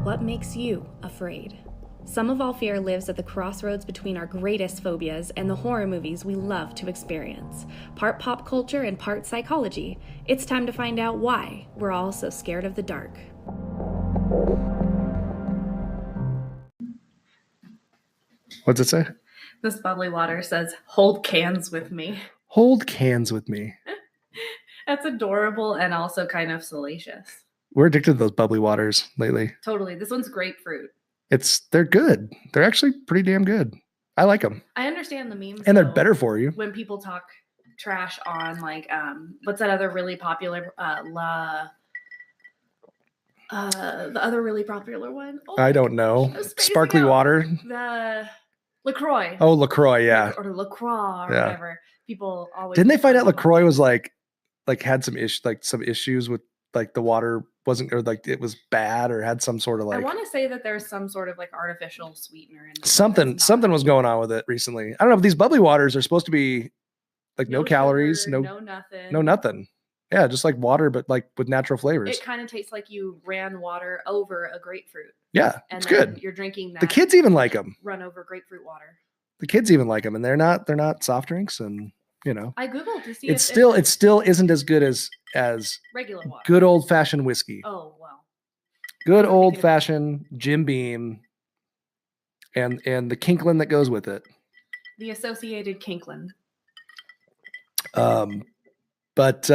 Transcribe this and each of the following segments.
What makes you afraid? Some of All Fear lives at the crossroads between our greatest phobias and the horror movies we love to experience. Part pop culture and part psychology. It's time to find out why we're all so scared of the dark. What's it say? This bubbly water says, "Hold cans with me." Hold cans with me. That's adorable and also kind of salacious. We're addicted to those bubbly waters lately. Totally. This one's grapefruit. They're good. They're actually pretty damn good. I like them. I understand the memes. And they're better for you. When people talk trash on what's that other really popular the other really popular one? Oh, I don't know. Sparkly water. The LaCroix. Oh, LaCroix, yeah. Or LaCroix or whatever. People always didn't they find out LaCroix was like had some issues with like the water wasn't, or like it was bad, or had some sort of like, I want to say that there's some sort of like artificial sweetener in it. Something was going on with it recently. I don't know if these bubbly waters are supposed to be like no calories, sugar, no nothing. Yeah, just like water, but like with natural flavors. It kind of tastes like you ran water over a grapefruit. Yeah, and it's good. You're drinking that. The kids even like them. Run over grapefruit water. The kids even like them, and they're not soft drinks, and you know. I googled to see it still isn't as good as regular water. Good old fashioned whiskey. Oh wow. Good old fashioned Jim Beam, and the Kinklin that goes with it. The associated Kinklin. But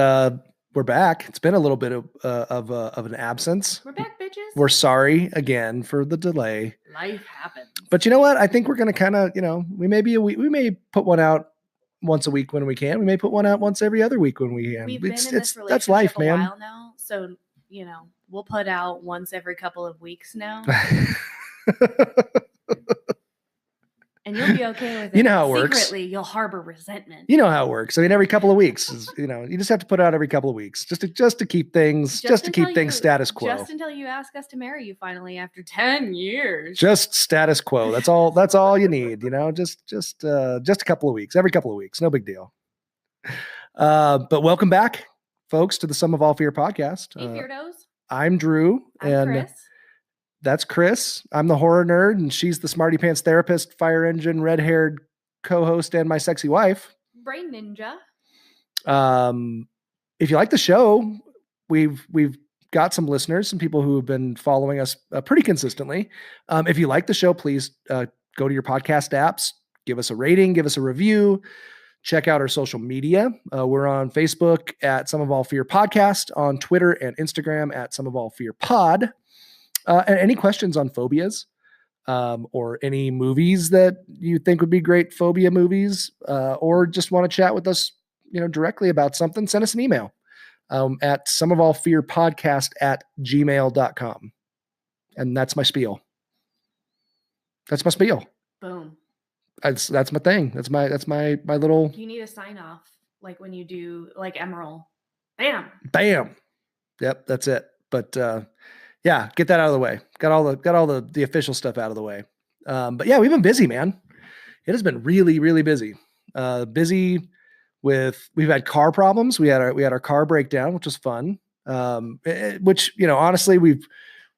we're back. It's been a little bit of an absence. We're back, bitches. We're sorry again for the delay. Life happens. But you know what? I think we're gonna kind of, we may put one out once a week when we can. We may put one out once every other week when we can. We've been in this relationship that's life, man. a while now, so we'll put out once every couple of weeks now. And you'll be okay with it. You know how it works. Secretly, you'll harbor resentment. You know how it works. I mean, every couple of weeks is, you just have to put out every couple of weeks just to keep things status quo. Just until you ask us to marry you finally after 10 years. Just status quo. That's all you need, just a couple of weeks, every couple of weeks. No big deal. But welcome back, folks, to the Sum of All Fear podcast. Hey, Feardos. I'm Drew. I'm Kris. That's Kris. I'm the horror nerd, and she's the smarty pants therapist, fire engine, red-haired co-host, and my sexy wife. Brain ninja. If you like the show, we've got some listeners, some people who have been following us pretty consistently. If you like the show, please go to your podcast apps, give us a rating, give us a review. Check out our social media. We're on Facebook at Sum of All Fear Podcast, on Twitter and Instagram at Sum of All Fear Pod. And any questions on phobias, or any movies that you think would be great phobia movies, or just want to chat with us, directly about something, send us an email at someofallfearpodcast@gmail.com. And that's my spiel. Boom. That's my thing. That's my little. You need a sign off, like when you do like Emerald. Bam. Yep, that's it. But yeah, get that out of the way. Got all the official stuff out of the way. But yeah, we've been busy, man. It has been really, really busy. Busy with, we've had car problems. We had our car breakdown, which was fun. Which, honestly, we've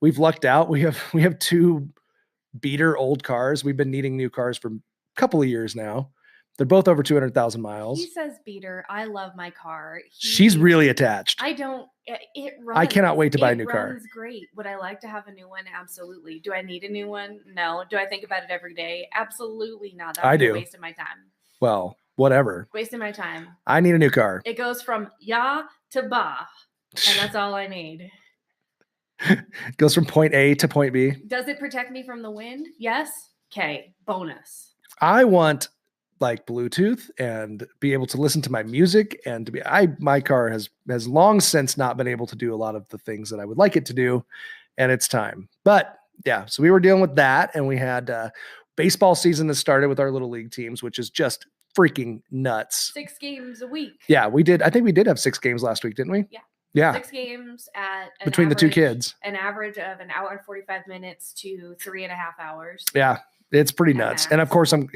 lucked out. We have two beater old cars. We've been needing new cars for a couple of years now. They're both over 200,000 miles. He says beater. I love my car. She's really attached. I don't. It runs. I cannot wait to buy a new car. It runs great. Would I like to have a new one? Absolutely. Do I need a new one? No. Do I think about it every day? Absolutely not. That's a waste of my time. Well, whatever. Wasting my time. I need a new car. It goes from ya to ba, and that's all I need. It goes from point A to point B. Does it protect me from the wind? Yes. Okay. Bonus. I want like Bluetooth and be able to listen to my music, and my car has long since not been able to do a lot of the things that I would like it to do, and it's time. But yeah, so we were dealing with that, and we had baseball season that started with our little league teams, which is just freaking nuts. 6 games a week. Yeah, we did. I think we did have 6 games last week, didn't we? Yeah. 6 games at between the two kids. An average of an hour and 45 minutes to 3.5 hours. Yeah, it's pretty nuts. And of course, I'm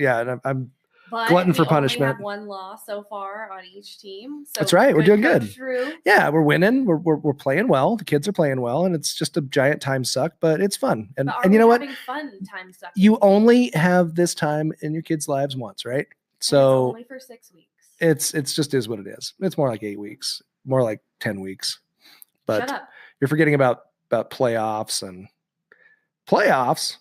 But glutton for we punishment. only have one loss so far on each team. So That's right. We're doing good. Drew. Yeah, we're winning. We're playing well. The kids are playing well, and it's just a giant time suck, but it's fun. And you know what? Fun time suck. You only have this time in your kids' lives once, right? So and it's only for 6 weeks. It's just is what it is. It's more like 8 weeks, more like 10 weeks. But shut up. You're forgetting about playoffs and playoffs.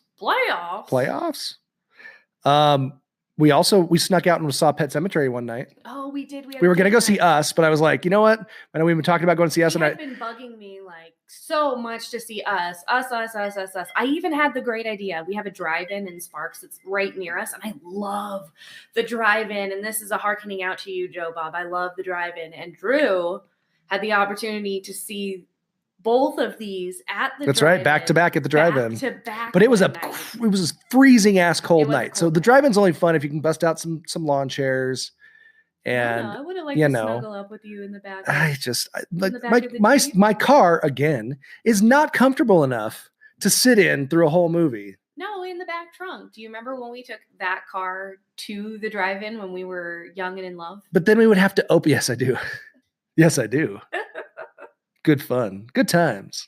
We snuck out and saw Pet Sematary one night. Oh, we did. We were gonna go see Us, but I was like, you know what? I know we've been talking about going to see Us, and been bugging me like so much to see Us. I even had the great idea. We have a drive-in in Sparks. It's right near us, and I love the drive-in. And this is a hearkening out to you, Joe Bob. I love the drive-in. And Drew had the opportunity to see both of these at the That's right, back to back at the drive-in. But it was a freezing ass cold night. So the drive-in's only fun if you can bust out some lawn chairs. And I would have liked to snuggle up with you in the back. My car again is not comfortable enough to sit in through a whole movie. No, in the back trunk. Do you remember when we took that car to the drive-in when we were young and in love? But then we would have to open. Yes, I do. Yes, I do. Good fun, good times.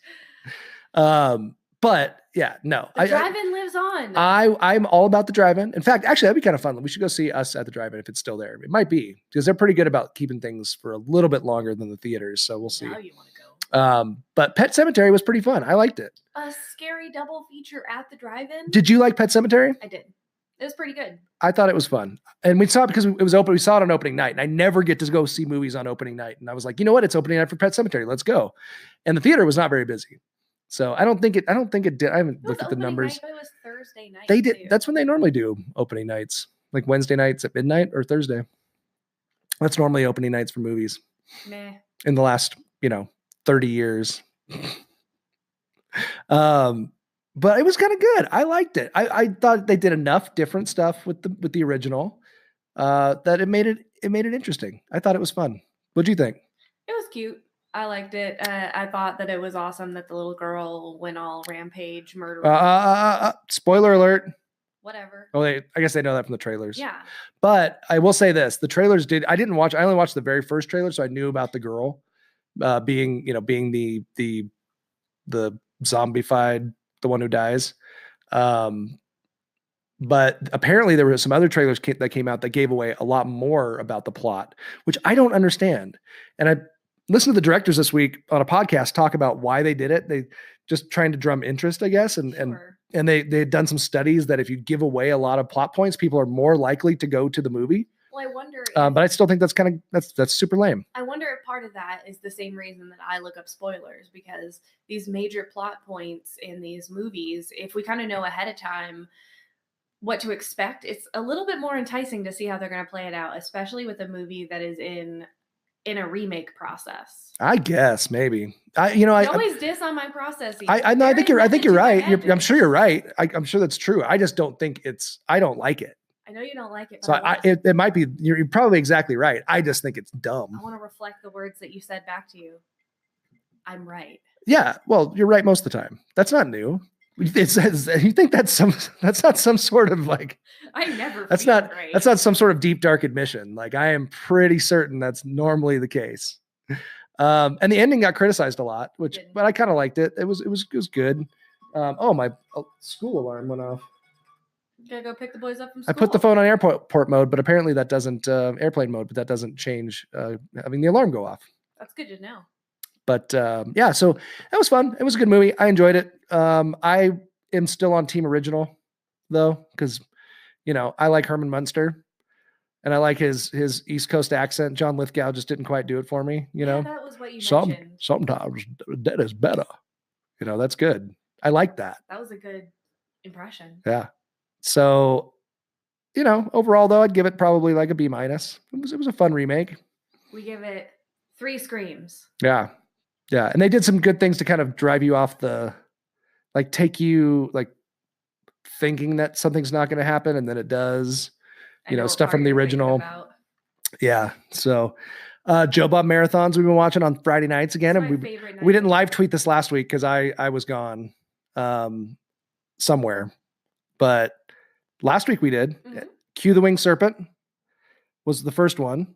But yeah, no. The drive-in lives on. I'm all about the drive-in. In fact, actually, that'd be kind of fun. We should go see Us at the drive-in if it's still there. It might be because they're pretty good about keeping things for a little bit longer than the theaters. So we'll see. Now you want to go. But Pet Sematary was pretty fun. I liked it. A scary double feature at the drive-in. Did you like Pet Sematary? I did. It was pretty good. I thought it was fun. And we saw it because it was open. We saw it on opening night. And I never get to go see movies on opening night. And I was like, you know what? It's opening night for Pet Sematary. Let's go. And the theater was not very busy. So I don't think it did. I haven't looked at the numbers. Night, but it was Thursday night. They did. Too. That's when they normally do opening nights, like Wednesday nights at midnight or Thursday. That's normally opening nights for movies. Meh. In the last, 30 years. But it was kind of good. I liked it. I thought they did enough different stuff with the original that it made it interesting. I thought it was fun. What'd you think? It was cute. I liked it. I thought that it was awesome that the little girl went all rampage murder. Spoiler alert. Whatever. Oh, I guess they know that from the trailers. Yeah. But I will say this: the trailers did. I only watched the very first trailer, so I knew about the girl being the zombified, the one who dies. But apparently there were some other trailers that came out that gave away a lot more about the plot, which I don't understand. And I listened to the directors this week on a podcast talk about why they did it. They just trying to drum interest, I guess. And they had done some studies that if you give away a lot of plot points, people are more likely to go to the movie. Well, I wonder. But I still think that's super lame. I wonder if part of that is the same reason that I look up spoilers, because these major plot points in these movies, if we kind of know ahead of time what to expect, it's a little bit more enticing to see how they're going to play it out, especially with a movie that is in a remake process. I guess maybe. I always diss on my processes. I think you're right. I'm sure you're right. I'm sure that's true. I just don't think I don't like it. I know you don't like it. So it might be, you're probably exactly right. I just think it's dumb. I want to reflect the words that you said back to you. I'm right. Yeah. Well, you're right most of the time. That's not new. It says, you think that's not some sort of like, that's not some sort of deep, dark admission. Like I am pretty certain that's normally the case. And the ending got criticized a lot, but I kind of liked it. It was good. My school alarm went off. You gotta go pick the boys up from school. I put the phone on airport mode, but apparently that doesn't airplane mode, but that doesn't change having the alarm go off. That's good to know. But yeah, so that was fun. It was a good movie. I enjoyed it. I am still on team original though, because I like Herman Munster and I like his East Coast accent. John Lithgow just didn't quite do it for me. That was what you mentioned. Sometimes that is better. That's good. I like that. That was a good impression. Yeah. So, overall though, I'd give it probably like a B-. It was a fun remake. We give it 3 screams. Yeah. Yeah. And they did some good things to kind of drive you off take you thinking that something's not going to happen. And then it does, stuff from the original. Yeah. So, Joe Bob marathons we've been watching on Friday nights again. And we didn't live tweet this last week because I was gone somewhere, but last week we did. Mm-hmm. Cue the Winged Serpent. was the first one.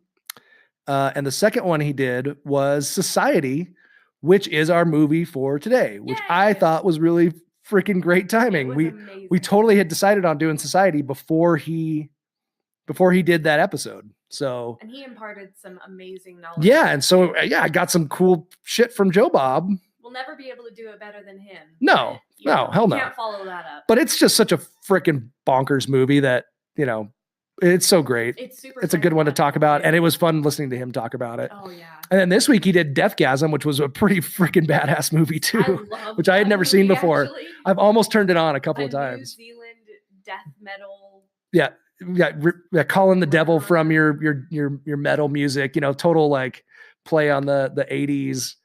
And the second one he did was Society, which is our movie for today, which I thought was really freaking great timing. We totally had decided on doing Society before he did that episode. So, and he imparted some amazing knowledge. Yeah, and so I got some cool shit from Joe Bob. We'll never be able to do it better than him. No, hell no. Can't follow that up. But it's just such a freaking bonkers movie that, it's so great. It's a good one to talk about, and it was fun listening to him talk about it. Oh yeah. And then this week he did Deathgasm, which was a pretty freaking badass movie too, which I had never seen before. Actually. I've almost turned it on a couple of times. New Zealand death metal. Yeah, calling the devil from your metal music, total like play on the 80s,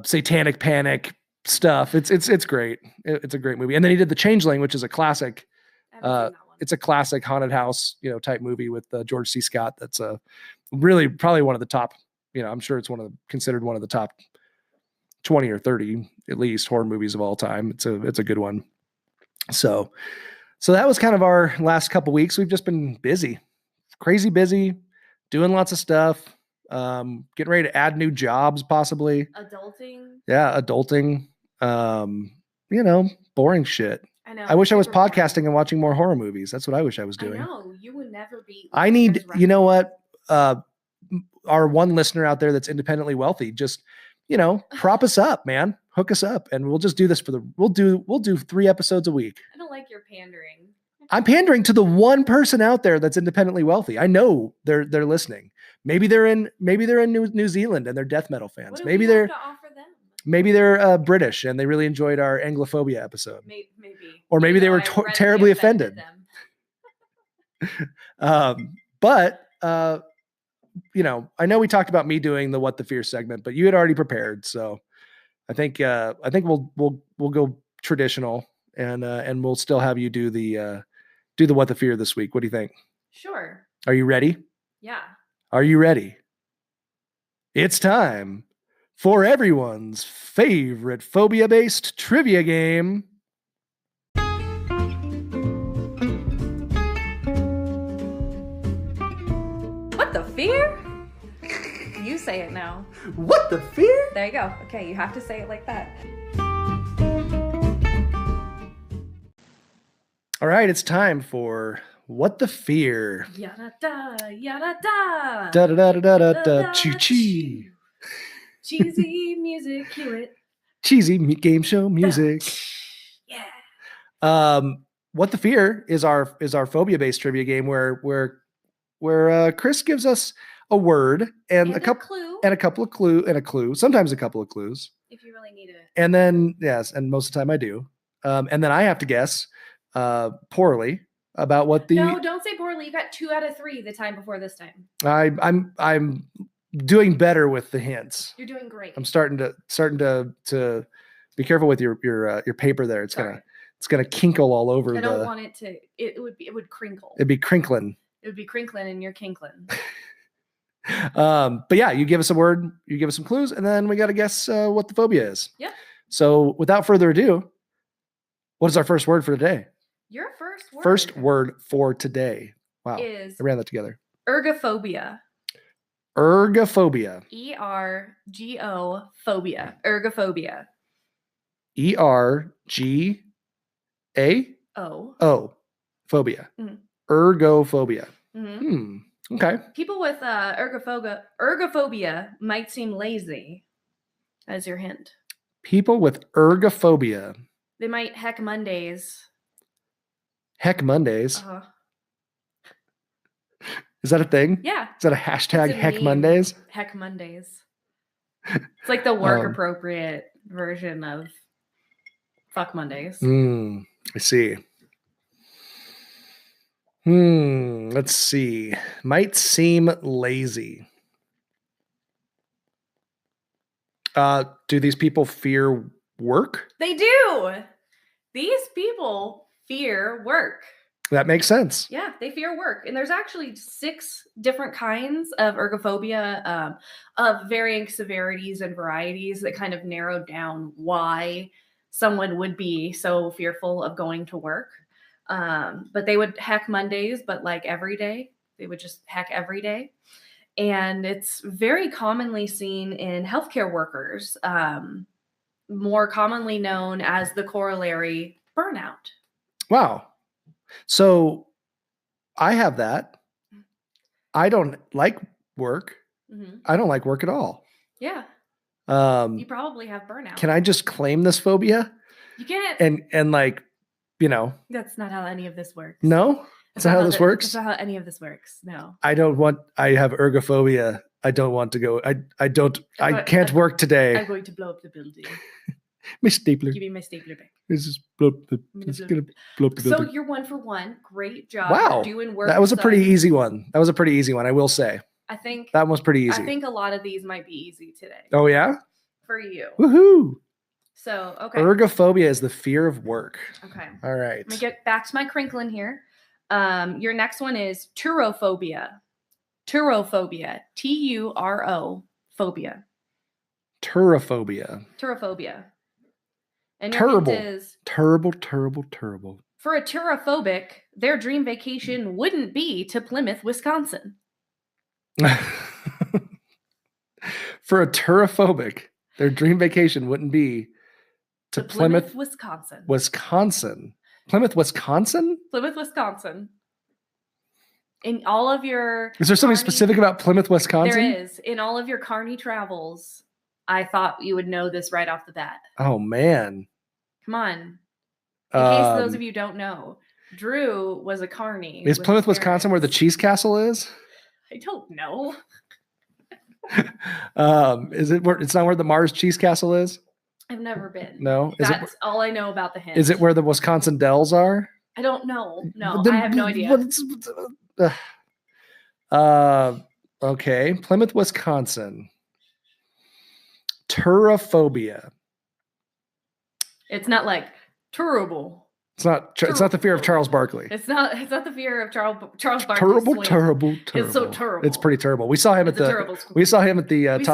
satanic panic stuff. It's great. It's a great movie. And then he did The Changeling, which is a classic. It's a classic haunted house, type movie with George C. Scott. That's really probably one of the top. I'm sure it's considered one of the top 20 or 30 at least horror movies of all time. It's a good one. So that was kind of our last couple weeks. We've just been busy, crazy busy, doing lots of stuff, getting ready to add new jobs, possibly. Adulting. Yeah, adulting. Boring shit. I know. I wish I was podcasting and watching more horror movies. That's what I wish I was doing. I know. You would never be. I need, what? Our one listener out there that's independently wealthy, just, prop us up, man. Hook us up, and we'll just do this we'll do 3 episodes a week. I don't like your pandering. I'm pandering to the one person out there that's independently wealthy. I know they're listening. Maybe they're in New Zealand and they're death metal fans. Maybe they're to offer them? Maybe they're British and they really enjoyed our Anglophobia episode. Maybe. Or maybe they were terribly offended. But I know we talked about me doing the What the Fear segment, but you had already prepared, so I think we'll go traditional and we'll still have you do the What the Fear this week. What do you think? Sure. Are you ready? Yeah. Are you ready? It's time for everyone's favorite phobia-based trivia game. What the fear? You say it now. What the fear? There you go. Okay, you have to say it like that. All right, it's time for What the Fear. Yada da, yada da. Da da da da da da. Choo chee. Cheesy music, cue it. Cheesy game show music. Yeah. What the Fear is our phobia-based trivia game where Kris gives us a word and a couple of clues. Sometimes a couple of clues. If you really need it. And then and most of the time I do. And then I have to guess poorly about what the. No, don't say poorly. You got 2 out of 3 the time before this time. I'm doing better with the hints. You're doing great. I'm starting to be careful with your paper there. It's gonna kinkle all over. I don't want it to. It would crinkle. It'd be crinkling. It would be crinkling and you're kinkling. But yeah, you give us a word, you give us some clues, and then we got to guess what the phobia is. Yeah. So without further ado, what is our first word for today? Your first word. First word for today. Wow. Is I ran that together. Ergophobia. Ergophobia. ERGO phobia. Ergophobia. ERGAO phobia. Mm-hmm. Ergophobia. Mm-hmm. Okay. People with ergophobia might seem lazy. As your hint. People with ergophobia. They might heck Mondays. Heck Mondays? Uh-huh. Is that a thing? Yeah. Is that a hashtag Heck meme. Mondays? Heck Mondays. It's like the work appropriate version of Fuck Mondays. I see. Let's see. Might seem lazy. Do these people fear work? They do. These people fear work. That makes sense. Yeah, they fear work. And there's actually 6 different kinds of ergophobia of varying severities and varieties that kind of narrow down why someone would be so fearful of going to work. But they would heck Mondays, but like every day. They would just heck every day. And it's very commonly seen in healthcare workers, more commonly known as the corollary burnout. Wow. So I have that. I don't like work. Mm-hmm. I don't like work at all. Yeah. You probably have burnout. Can I just claim this phobia? You can't. And like, you know. That's not how any of this works. No? That's not how this works? That's not how any of this works. No. I have ergophobia. I don't want to go. I can't work today. I'm going to blow up the building. My stapler. Give me my stapler back. It's gonna blow up the building. So you're 1 for 1. Great job. Wow. Doing work. That was a pretty easy one. I will say. I think that was pretty easy. I think a lot of these might be easy today. Oh yeah? For you. Woohoo. So, okay. Ergophobia is the fear of work. Okay. All right. Let me get back to my crinkling here. Your next one is turophobia. Turophobia. T-U-R-O phobia. Turophobia. Turophobia. And terrible. Your hint is terrible. For a turophobic, their dream vacation wouldn't be to Plymouth, Wisconsin. For a turophobic, their dream vacation wouldn't be to Plymouth, Wisconsin. Plymouth, Wisconsin? Plymouth, Wisconsin. In all of your... Is there something specific about Plymouth, Wisconsin? There is. In all of your carny travels, I thought you would know this right off the bat. Oh, man. Come on. In case those of you don't know, Drew was a carny. Is Plymouth, Wisconsin where the cheese castle is? I don't know. Is it where it's not where the Mars cheese castle is? I've never been. No, that's all I know about the hint. Is it where the Wisconsin Dells are? I don't know. No, I have no idea. Okay, Plymouth, Wisconsin. Turophobia. It's not like terrible. It's not the fear of Charles Barkley. It's not the fear of Charles Barkley. Terrible. It's so terrible. It's pretty terrible. We saw him at the we see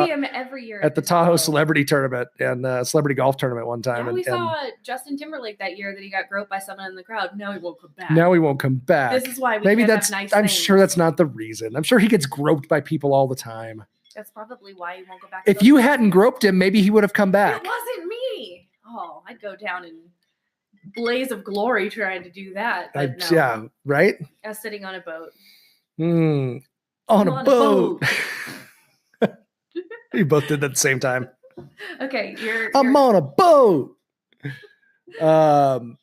him every year at the Tahoe Celebrity Tournament and Celebrity Golf Tournament one time. Yeah, we saw Justin Timberlake that year that he got groped by someone in the crowd. No, he won't come back. This is why we maybe can't that's have nice I'm things. sure that's not the reason. I'm sure he gets groped by people all the time. That's probably why he won't go back. If you hadn't groped him, maybe he would have come back. It wasn't me. Oh, I'd go down in blaze of glory trying to do that. But no. Yeah, right? I was sitting on a boat. On a boat. We both did that at the same time. Okay, I'm on a boat. I'm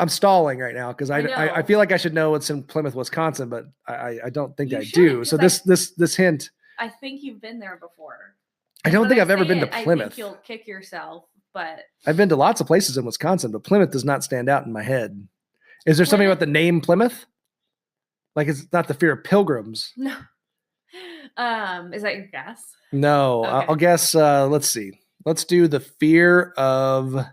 stalling right now because I feel like I should know what's in Plymouth, Wisconsin, but I don't think I do. So this hint. I think you've been there before. I don't think I've ever been to Plymouth. I think you'll kick yourself, but I've been to lots of places in Wisconsin, but Plymouth does not stand out in my head. Is there something about the name Plymouth? Like it's not the fear of pilgrims. No. Is that your guess? No, okay. I'll guess. Let's see. Let's do the fear of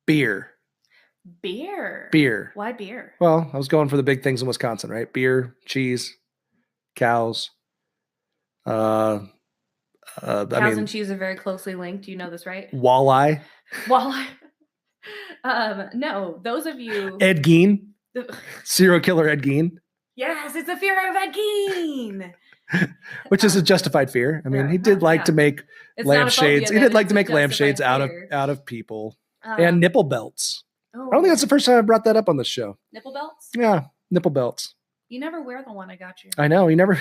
beer. Beer. Why beer? Well, I was going for the big things in Wisconsin, right? Beer, cheese, cows. Cows and cheese are very closely linked. Do you know this, right? Walleye. No, those of you. Ed Gein. Serial killer Ed Gein. Yes, it's a fear of Ed Gein. Which is a justified fear. I mean, he did like to make lampshades. He did like to make lampshades out of people and nipple belts. I don't think that's the first time I brought that up on this show. Nipple belts? Yeah, nipple belts. You never wear the one I got you. I know, you never.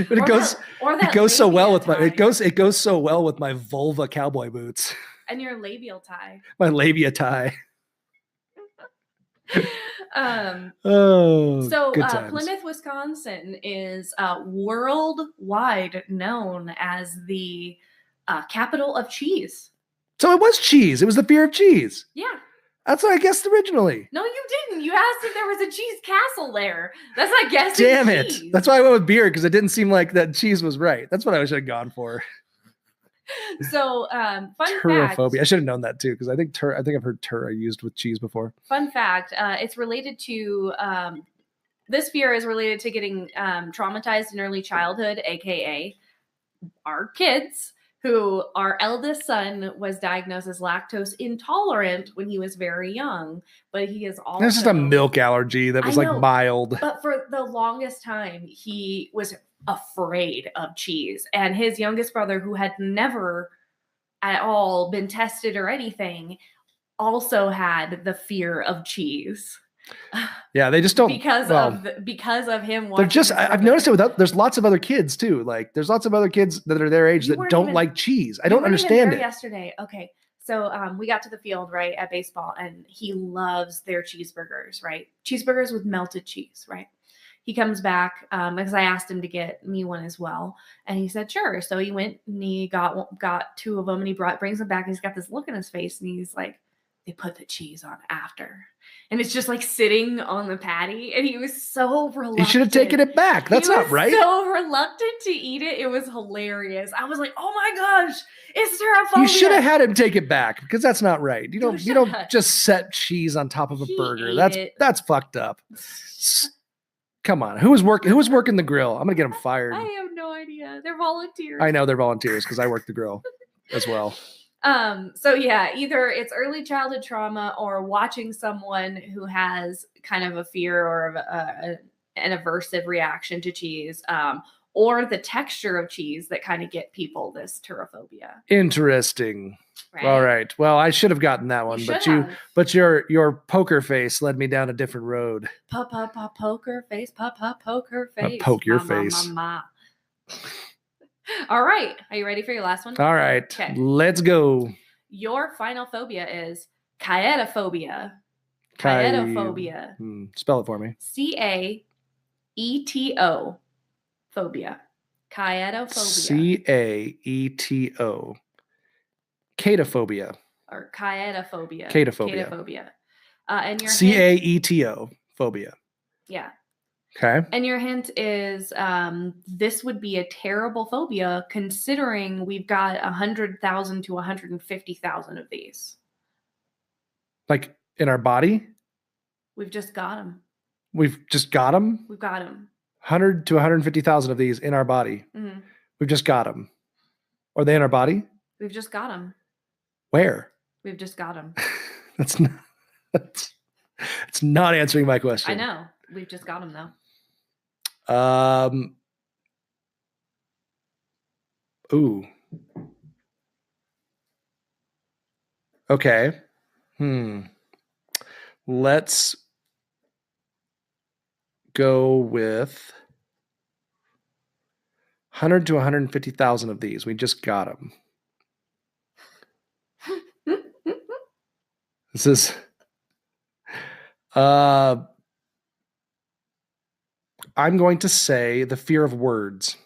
But it goes so well with my vulva cowboy boots. And your labial tie. My labia tie. Plymouth, Wisconsin is worldwide known as the capital of cheese. So it was cheese. It was the fear of cheese. Yeah. That's what I guessed originally. No, you didn't. You asked if there was a cheese castle there. That's not guessing. Damn it. Cheese. That's why I went with beer, because it didn't seem like that cheese was right. That's what I should have gone for. So, fun Turophobia. fact. I should have known that too, because I think I've heard used with cheese before. Fun fact. It's related to this fear is related to getting traumatized in early childhood, aka our kids, who our eldest son was diagnosed as lactose intolerant when he was very young, but he is also... It's just a milk allergy that was like mild. But for the longest time, he was afraid of cheese. And his youngest brother, who had never at all been tested or anything, also had the fear of cheese. Yeah, they just don't because of him. They're just. I've noticed it without. There's lots of other kids too. Like there's lots of other kids that are their age that don't like cheese. I don't understand it. Yesterday, okay. So we got to the field right at baseball, and he loves their cheeseburgers. Right, cheeseburgers with melted cheese. Right. He comes back because I asked him to get me one as well, and he said sure. So he went and he got 2 of them, and he brings them back. And he's got this look in his face, and he's like, "They put the cheese on after." And it's just like sitting on the patty. And he was so reluctant. He should have taken it back. That's not right. He was so reluctant to eat it. It was hilarious. I was like, oh my gosh, it's Anthropophobia. You should have had him take it back because that's not right. You don't just set cheese on top of a burger. That's fucked up. Come on. Who was working the grill? I'm going to get him fired. I have no idea. They're volunteers. I know they're volunteers because I work the grill as well. So yeah, either it's early childhood trauma or watching someone who has kind of a fear or an aversive reaction to cheese, or the texture of cheese that kind of get people this turophobia. Interesting. Right? All right. Well, I should have gotten that one, but your poker face led me down a different road. Poker face, poker face. Poke your face. All right. Are you ready for your last one? All right. Okay. Let's go. Your final phobia is caedophobia. Caedophobia. Spell it for me. C-A-E-T-O. Phobia. Caedophobia. C-A-E-T-O. Catophobia. Or caedophobia. Catophobia. And your C-A-E-T-O. Phobia. Yeah. Okay. And your hint is this would be a terrible phobia considering we've got 100,000 to 150,000 of these. Like in our body? We've just got them. We've just got them? We've got them. 100 to 150,000 of these in our body. Mm-hmm. We've just got them. Are they in our body? We've just got them. Where? We've just got them. That's not answering my question. I know. We've just got them though. Ooh. Okay. Let's go with 100 to 150,000 of these. We just got them. This is I'm going to say the fear of words.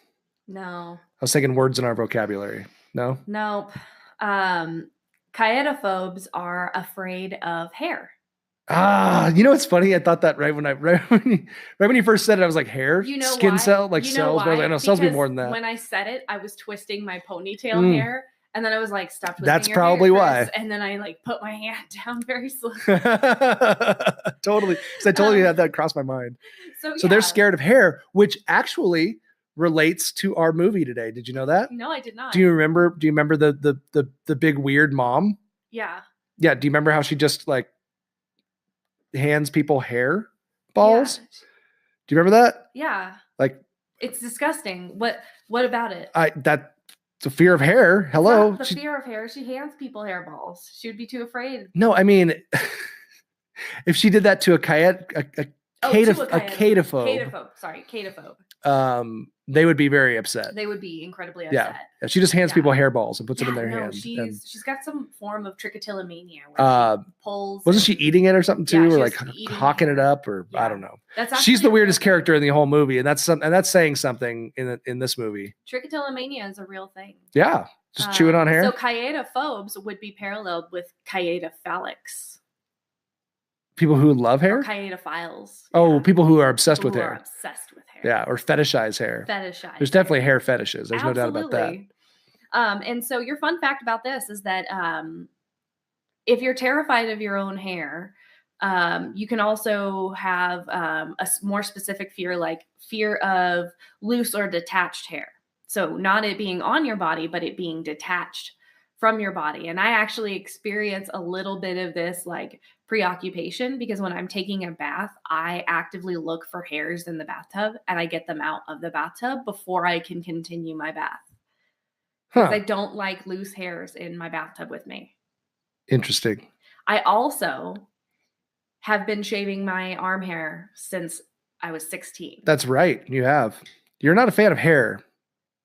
No. I was thinking words in our vocabulary. No? Nope. Caedophobes are afraid of hair. You know what's funny? I thought that right when you first said it, I was like, hair? You know skin why? cell? Like cells? But I was like, I know cells be more than that. When I said it, I was twisting my ponytail hair. And then I was like, stop twisting That's your probably hair, why. Kris. And then I like put my hand down very slowly. Totally. Because I totally had that cross my mind. So they're scared of hair, which actually relates to our movie today. Did you know that? No, I did not. Do you remember the big weird mom? Yeah. Yeah. Do you remember how she just like hands people hair balls? Yeah. Do you remember that? Yeah. Like it's disgusting. What about it? It's a fear of hair. Hello. The fear of hair. She hands people hairballs. She would be too afraid. No, I mean, if she did that to a catophobe. Sorry, catophobe. They would be very upset. They would be incredibly upset. Yeah. She just hands people hairballs and puts them in their hand. She's got some form of trichotillomania where she pulls. Wasn't she eating it or something too, or like hawking it up, or I don't know. She's the weirdest character in the whole movie, and that's saying something in this movie. Trichotillomania is a real thing. Yeah, just chewing on hair. So caedophobes would be paralleled with caedophilics. People who love hair? Or caedophiles. Oh, people who are obsessed with hair. Obsessed with hair. Yeah, or fetishize hair. Fetishize. There's definitely hair fetishes. There's no doubt about that. And so your fun fact about this is that if you're terrified of your own hair, you can also have a more specific fear, like fear of loose or detached hair. So not it being on your body, but it being detached from your body. And I actually experience a little bit of this like preoccupation because when I'm taking a bath, I actively look for hairs in the bathtub and I get them out of the bathtub before I can continue my bath. Because I don't like loose hairs in my bathtub with me. Interesting. I also have been shaving my arm hair since I was 16. That's right. You have. You're not a fan of hair.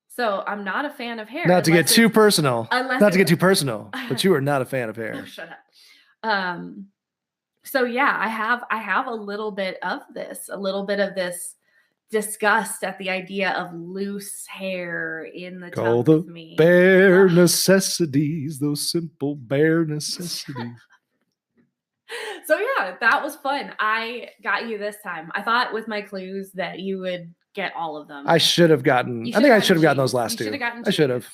So I'm not a fan of hair. Not to get too personal. But you are not a fan of hair. Oh, shut up. So yeah, I have a little bit of this disgust at the idea of loose hair in the tub with me. Bare necessities, those simple bare necessities. So yeah, that was fun. I got you this time. I thought with my clues that you would get all of them. I should have gotten. I think I should have gotten those last two. I should have.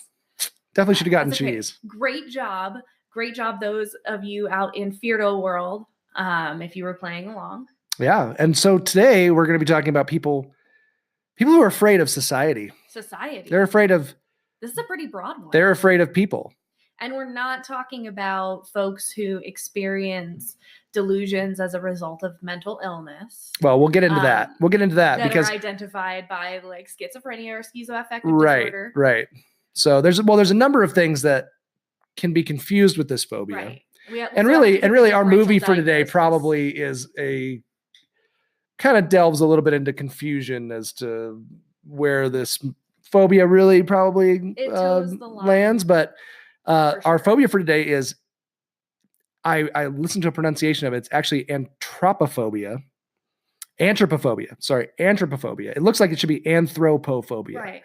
Definitely should have gotten cheese. Great job. Great job, those of you out in Feardo world, if you were playing along. Yeah. And so today we're going to be talking about people who are afraid of society. They're afraid of. This is a pretty broad one. They're afraid of people. And we're not talking about folks who experience delusions as a result of mental illness. Well, we'll get into that. We'll get into that because are identified by like schizophrenia or schizoaffective disorder. Right. So there's a number of things that can be confused with this phobia. Right. And really our movie for today probably is a kind of delves a little bit into confusion as to where this phobia really probably lands. But our phobia for today is, I listened to a pronunciation of it. It's actually Anthropophobia. Anthropophobia. It looks like it should be Anthropophobia. Right.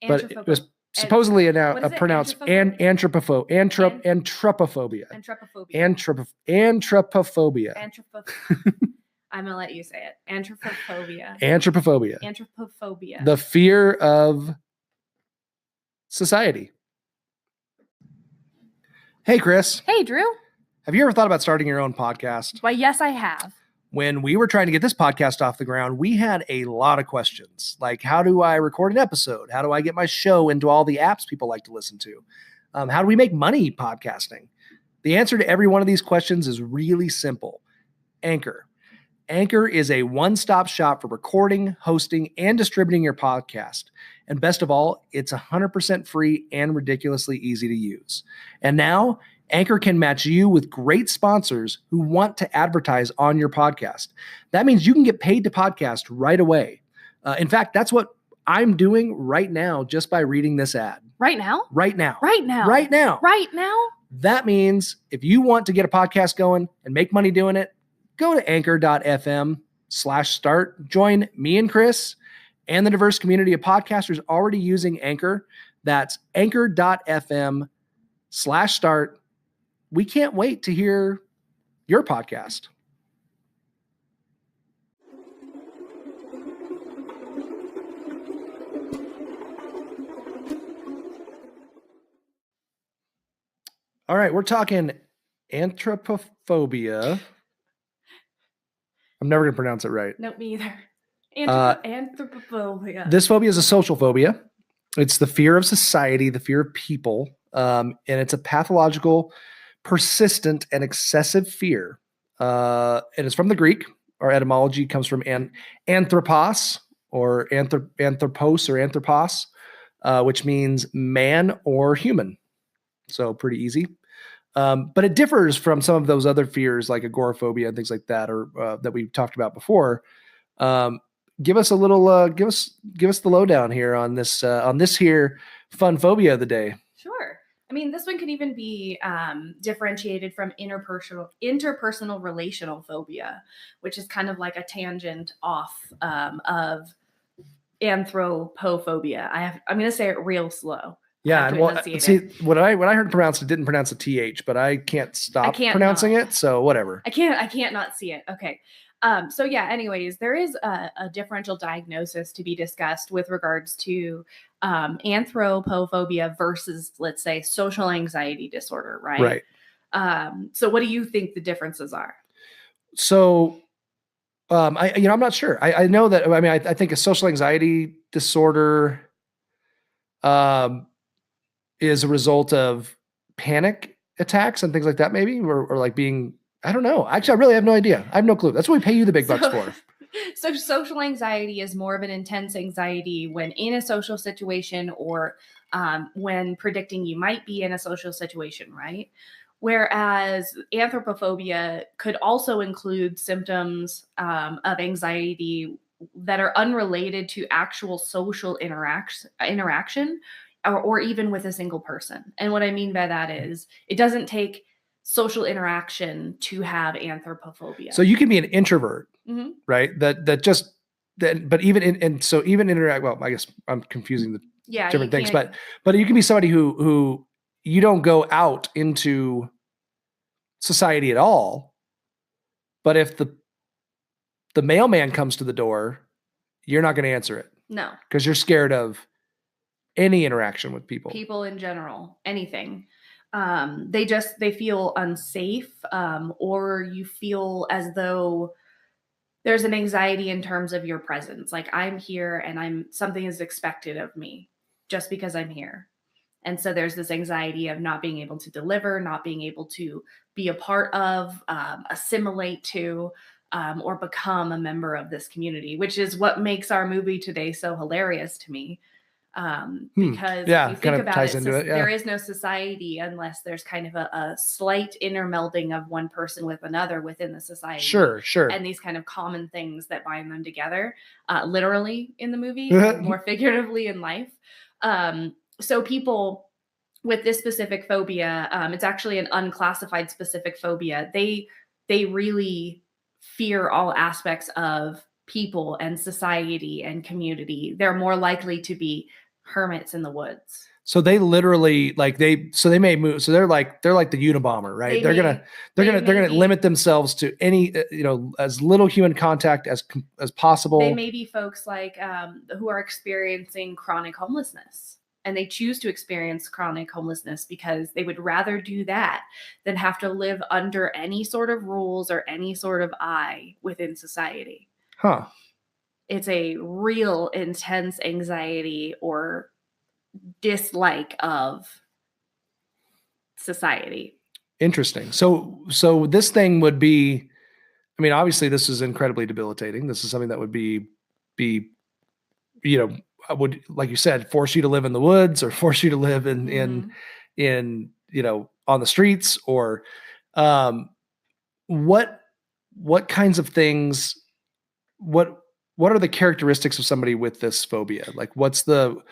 But it was supposedly pronounced Anthropophobia. I'm going to let you say it. Anthropophobia. The fear of society. Hey, Kris. Hey, Drew. Have you ever thought about starting your own podcast? Why, yes, I have. When we were trying to get this podcast off the ground, we had a lot of questions. Like, how do I record an episode? How do I get my show into all the apps people like to listen to? How do we make money podcasting? The answer to every one of these questions is really simple. Anchor. Anchor is a one-stop shop for recording, hosting, and distributing your podcast. And best of all, it's 100% free and ridiculously easy to use. And now, Anchor can match you with great sponsors who want to advertise on your podcast. That means you can get paid to podcast right away. In fact, that's what I'm doing right now just by reading this ad. Right now? Right now. Right now. Right now. Right now? That means if you want to get a podcast going and make money doing it, go to anchor.fm/start. Join me and Kris and the diverse community of podcasters already using Anchor. That's anchor.fm/start. We can't wait to hear your podcast. All right, we're talking Anthropophobia. I'm never going to pronounce it right. Nope, me either. Anthropophobia. This phobia is a social phobia. It's the fear of society, the fear of people, and it's a pathological, persistent, and excessive fear. And it's from the Greek. Our etymology comes from anthropos or anthropos, which means man or human. So pretty easy. But it differs from some of those other fears like agoraphobia and things like that, or that we talked about before. Give us a little, give us the lowdown here on this here fun phobia of the day. Sure. I mean, this one can even be differentiated from interpersonal relational phobia, which is kind of like a tangent off of anthropophobia. I'm going to say it real slow. Yeah, and well, see, when I heard pronounced, it didn't pronounce a TH, but I can't stop pronouncing it, so whatever. I can't not see it. Okay. So yeah, anyways, there is a differential diagnosis to be discussed with regards to anthropophobia versus, let's say, social anxiety disorder, right? Right. So what do you think the differences are? So, I'm not sure. I know that, I think a social anxiety disorder, is a result of panic attacks and things like that, maybe, or like being, I don't know. Actually, I really have no idea. I have no clue. That's what we pay you the big bucks for. So social anxiety is more of an intense anxiety when in a social situation or when predicting you might be in a social situation, right? Whereas anthropophobia could also include symptoms of anxiety that are unrelated to actual social interaction or even with a single person. And what I mean by that is it doesn't take social interaction to have anthropophobia. So you can be an introvert, mm-hmm. right? But even even interact. Well, I guess I'm confusing the different things, but you can be somebody who you don't go out into society at all. But if the mailman comes to the door, you're not going to answer it. No, because you're scared of any interaction with people in general, anything. They feel unsafe, or you feel as though there's an anxiety in terms of your presence. Like I'm here and something is expected of me just because I'm here. And so there's this anxiety of not being able to deliver, not being able to be a part of, assimilate to, or become a member of this community, which is what makes our movie today so hilarious to me. Because if you think about it, there is no society unless there's kind of a slight intermelding of one person with another within the society. Sure. And these kind of common things that bind them together, literally in the movie, and more figuratively in life. So people with this specific phobia, it's actually an unclassified specific phobia. They really fear all aspects of people and society and community. They're more likely to be hermits in the woods. So they literally they may move. So they're like the Unabomber, right? They're gonna limit themselves to any as little human contact as possible. They may be folks like who are experiencing chronic homelessness, and they choose to experience chronic homelessness because they would rather do that than have to live under any sort of rules or any sort of eye within society. Huh. It's a real intense anxiety or dislike of society. Interesting. So this thing would be, I mean, obviously this is incredibly debilitating. This is something that would be, would, like you said, force you to live in the woods or force you to live in on the streets, or what kinds of things, what are the characteristics of somebody with this phobia? Like what's the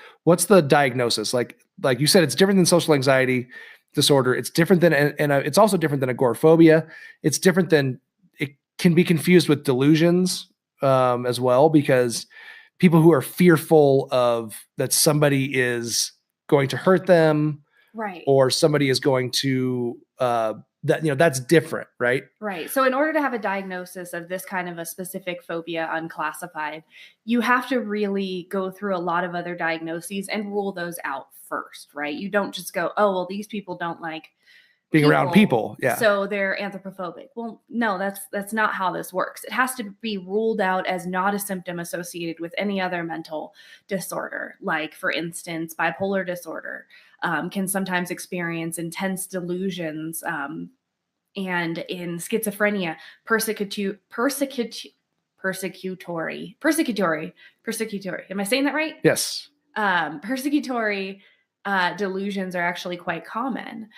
diagnosis? Like you said, it's different than social anxiety disorder. It's different than, and it's also different than agoraphobia. It's different than, it can be confused with delusions as well, because people who are fearful of that somebody is going to hurt them, right, or somebody is going to that's different, right? Right. So in order to have a diagnosis of this kind of a specific phobia unclassified, you have to really go through a lot of other diagnoses and rule those out first, right? You don't just go, oh, well, these people don't like being around people. Yeah. So they're anthropophobic. Well, no, that's not how this works. It has to be ruled out as not a symptom associated with any other mental disorder. Like, for instance, bipolar disorder can sometimes experience intense delusions. And in schizophrenia, persecutory. Am I saying that right? Yes. Persecutory delusions are actually quite common.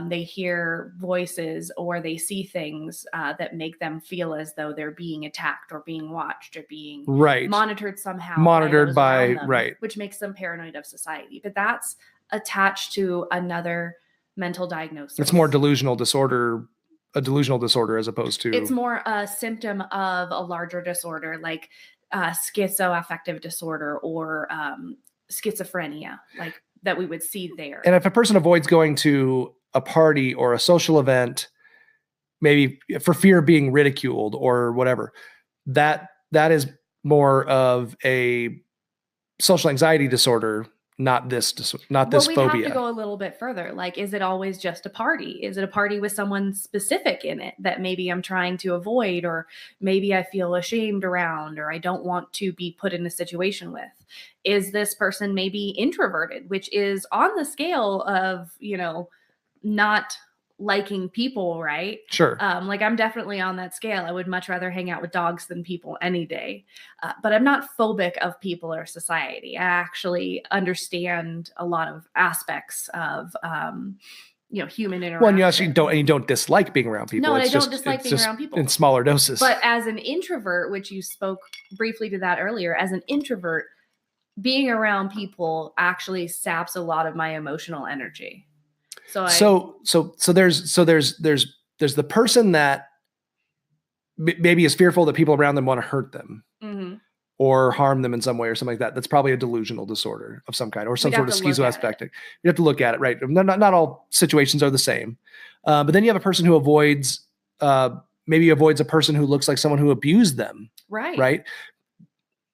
They hear voices or they see things that make them feel as though they're being attacked or being watched or being monitored somehow. Monitored by them, which makes them paranoid of society. But that's attached to another mental diagnosis. It's more delusional disorder, a delusional disorder, as opposed to. It's more a symptom of a larger disorder, like schizoaffective disorder or schizophrenia, like that we would see there. And if a person avoids going to a party or a social event, maybe for fear of being ridiculed or whatever, that is more of a social anxiety disorder not this Well, we'd phobia. have to go a little bit further. Like, is it always just a party? Is it a party with someone specific in it that maybe I'm trying to avoid, or maybe I feel ashamed around, or I don't want to be put in a situation with? Is this person maybe introverted, which is on the scale of, not liking people, right? Sure. Like, I'm definitely on that scale. I would much rather hang out with dogs than people any day. But I'm not phobic of people or society. I actually understand a lot of aspects of, human interaction. Well, and you don't dislike being around people. No, I don't dislike being around people in smaller doses. But as an introvert, which you spoke briefly to that earlier, as an introvert, being around people actually saps a lot of my emotional energy. So there's the person that maybe is fearful that people around them want to hurt them or harm them in some way or something like that. That's probably a delusional disorder of some kind, or some sort of schizoaffective. You have to look at it, right? Not all situations are the same. But then you have a person who avoids a person who looks like someone who abused them. Right.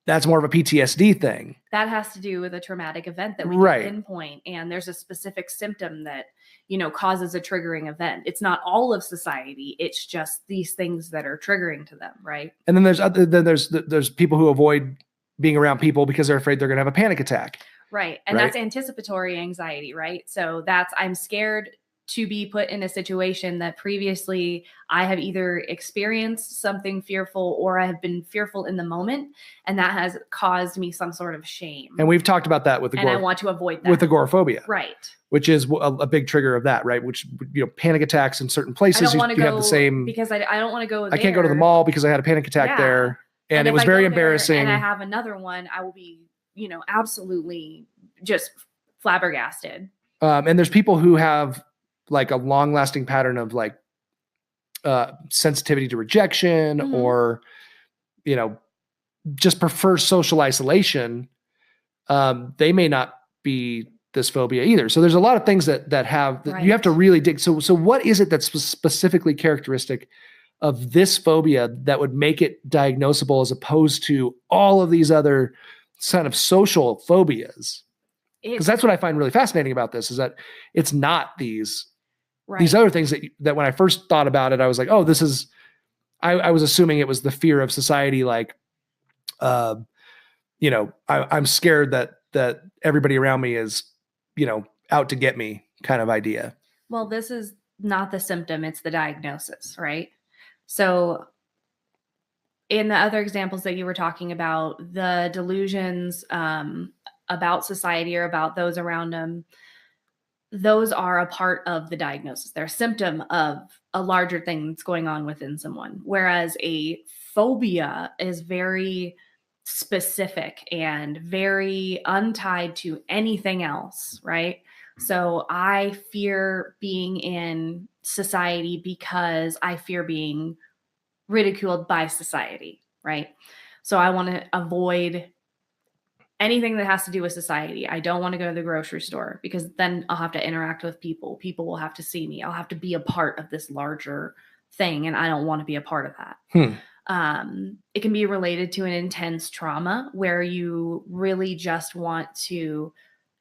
That's more of a PTSD thing. That has to do with a traumatic event that we can pinpoint. And there's a specific symptom that, causes a triggering event. It's not all of society. It's just these things that are triggering to them. Right. And then there's people who avoid being around people because they're afraid they're going to have a panic attack. Right. And that's anticipatory anxiety. Right. So I'm scared to be put in a situation that previously I have either experienced something fearful or I have been fearful in the moment. And that has caused me some sort of shame. And we've talked about that and I want to avoid that. With agoraphobia. Right. Which is a big trigger of that, right? Which, panic attacks in certain places, you have the same. Because I don't want to go there. I can't go to the mall because I had a panic attack there. And it was very embarrassing. And I have another one, I will be, absolutely just flabbergasted. And there's people who have like a long lasting pattern of like sensitivity to rejection or, just prefer social isolation. They may not be this phobia either. So there's a lot of things that you have to really dig. So what is it that's specifically characteristic of this phobia that would make it diagnosable as opposed to all of these other kind of social phobias? Because that's what I find really fascinating about this, is that it's not these other things that when I first thought about it, I was like, oh, this is, I was assuming it was the fear of society. Like, I'm scared that everybody around me is, out to get me kind of idea. Well, this is not the symptom, it's the diagnosis, right? So in the other examples that you were talking about, the delusions about society or about those around them, those are a part of the diagnosis. They're a symptom of a larger thing that's going on within someone. Whereas a phobia is very specific and very untied to anything else, right? So I fear being in society because I fear being ridiculed by society, right? So I want to avoid anything that has to do with society. I don't want to go to the grocery store because then I'll have to interact with people. People will have to see me. I'll have to be a part of this larger thing, and I don't want to be a part of that. It can be related to an intense trauma where you really just want to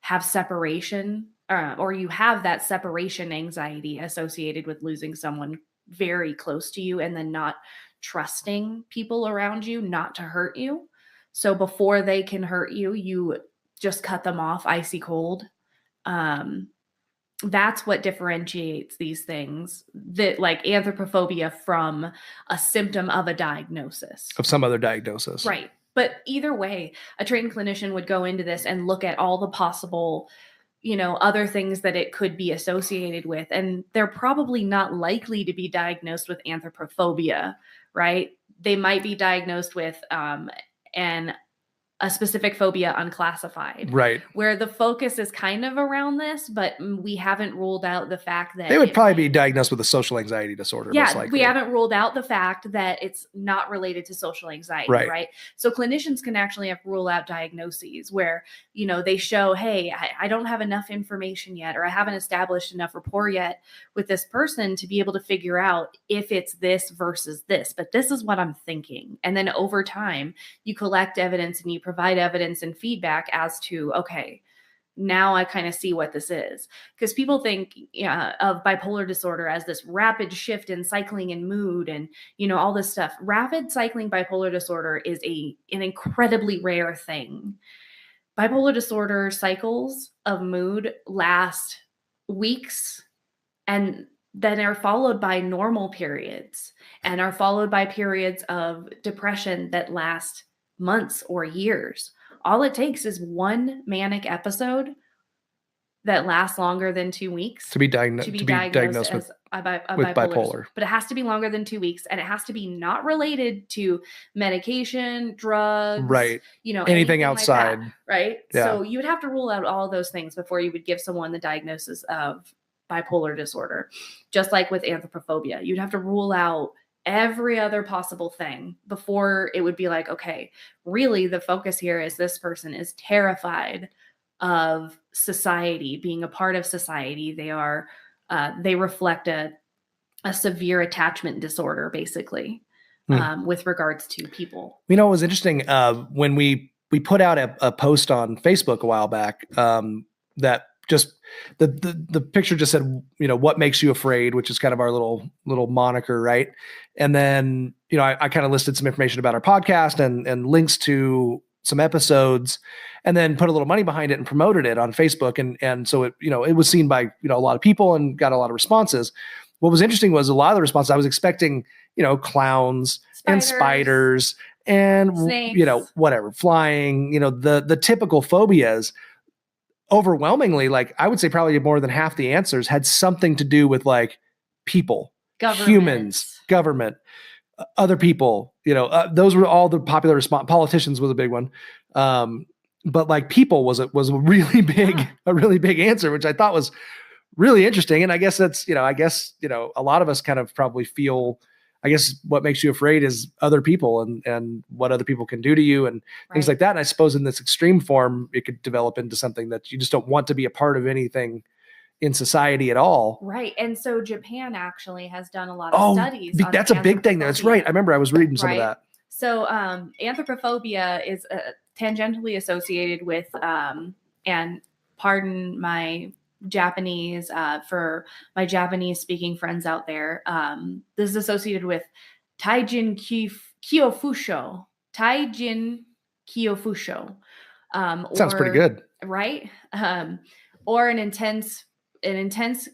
have separation, or you have that separation anxiety associated with losing someone very close to you and then not trusting people around you not to hurt you. So before they can hurt you, you just cut them off icy cold. That's what differentiates these things, that like anthropophobia, from a symptom of a diagnosis. Of some other diagnosis. Right. But either way, a trained clinician would go into this and look at all the possible, other things that it could be associated with. And they're probably not likely to be diagnosed with anthropophobia, right? They might be diagnosed with a specific phobia unclassified, right? Where the focus is kind of around this, but we haven't ruled out the fact that they would probably be diagnosed with a social anxiety disorder. Yeah, most likely. We haven't ruled out the fact that it's not related to social anxiety, right? So clinicians can actually have rule out diagnoses where, they show, hey, I don't have enough information yet, or I haven't established enough rapport yet with this person to be able to figure out if it's this versus this, but this is what I'm thinking. And then over time, you collect evidence and you provide evidence and feedback as to, okay, now I kind of see what this is. Because people think of bipolar disorder as this rapid shift in cycling and mood and, all this stuff. Rapid cycling bipolar disorder is an incredibly rare thing. Bipolar disorder cycles of mood last weeks and then are followed by normal periods and are followed by periods of depression that last months or years. All it takes is one manic episode that lasts longer than 2 weeks to be diagnosed with bipolar. But it has to be longer than 2 weeks, and it has to be not related to medication, drugs, right? Anything outside, like that, right? Yeah. So you would have to rule out all those things before you would give someone the diagnosis of bipolar disorder. Just like with anthropophobia, you'd have to rule out every other possible thing before it would be like, okay, really the focus here is this person is terrified of society, being a part of society. They reflect a severe attachment disorder, basically, with regards to people. It was interesting when we put out a post on Facebook a while back that just the picture just said, what makes you afraid, which is kind of our little moniker, right? And then, I kind of listed some information about our podcast and links to some episodes, and then put a little money behind it and promoted it on Facebook. And so it, it was seen by, a lot of people and got a lot of responses. What was interesting was a lot of the responses I was expecting, clowns and spiders and, snakes. Whatever, flying, the typical phobias. Overwhelmingly, like I would say probably more than half the answers had something to do with like people, humans, government, other people, those were all the popular response. Politicians was a big one. But like people was a really big answer, which I thought was really interesting. And I guess that's, a lot of us kind of probably feel, I guess what makes you afraid is other people and what other people can do to you and things like that. And I suppose in this extreme form, it could develop into something that you just don't want to be a part of anything in society at all. Right. And so Japan actually has done a lot of studies. That's a big thing. That's right. I remember I was reading some of that. So anthropophobia is tangentially associated with, and pardon my Japanese, for my Japanese speaking friends out there, this is associated with Taijin Kyofusho. Sounds pretty good. Right? Or an intense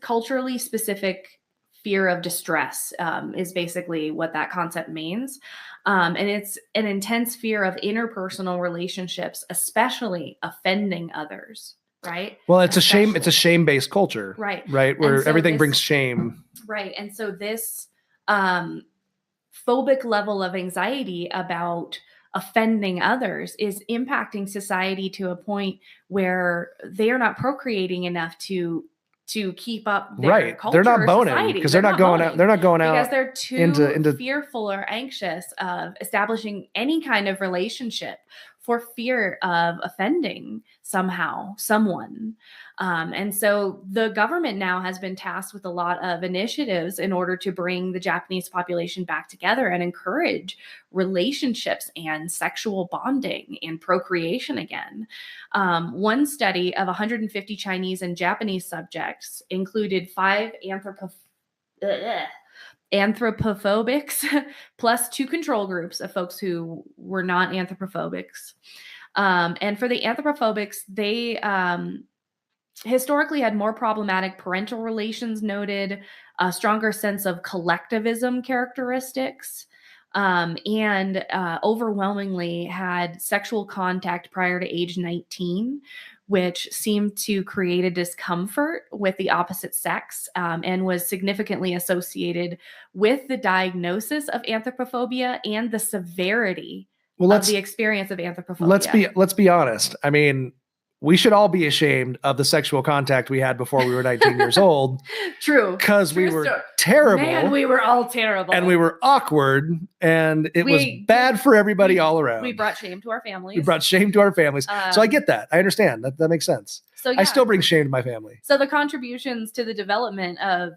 culturally specific fear of distress, is basically what that concept means. And it's an intense fear of interpersonal relationships, especially offending others. Right. Well, it's a shame-based culture. Right. Right. Where everything brings shame. Right. And so this phobic level of anxiety about offending others is impacting society to a point where they are not procreating enough to keep up their culture. They're not boning because they're not going out. They're not going out because they're too into fearful or anxious of establishing any kind of relationship for fear of offending someone. And so the government now has been tasked with a lot of initiatives in order to bring the Japanese population back together and encourage relationships and sexual bonding and procreation again. One study of 150 Chinese and Japanese subjects included 5 anthropophobics plus 2 control groups of folks who were not anthropophobics. And for the anthropophobics, they historically had more problematic parental relations noted, a stronger sense of collectivism characteristics, and overwhelmingly had sexual contact prior to age 19, which seemed to create a discomfort with the opposite sex, and was significantly associated with the diagnosis of anthropophobia and the severity of the experience of anthropophobia. Let's be honest. I mean, we should all be ashamed of the sexual contact we had before we were 19 years old. True. Because we were terrible. Man, we were all terrible. And we were awkward. And it was bad for everybody all around. We brought shame to our families. So I get that. I understand. That makes sense. So yeah. I still bring shame to my family. So the contributions to the development of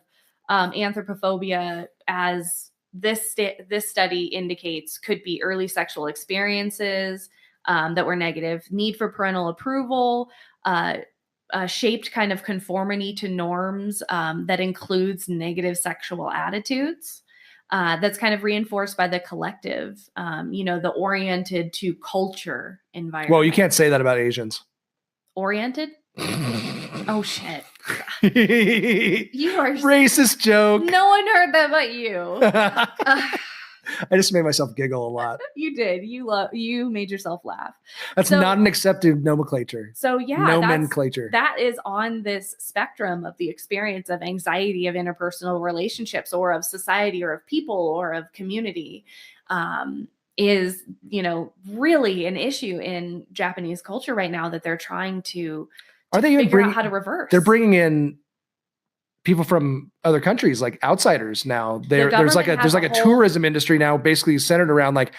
anthropophobia, as this study indicates, could be early sexual experiences that were negative, need for parental approval, shaped kind of conformity to norms that includes negative sexual attitudes. That's kind of reinforced by the collective, the oriented to culture environment. Well, you can't say that about Asians. Oriented? Oh, shit. You are racist joke. No one heard that but you. I just made myself giggle a lot. You did. You made yourself laugh. That's not an accepted nomenclature. So yeah, nomenclature. That is on this spectrum of the experience of anxiety of interpersonal relationships or of society or of people or of community. Is, really an issue in Japanese culture right now that they're trying to figure out how to reverse. They're bringing in people from other countries, like outsiders now. There's like a tourism industry now basically centered around like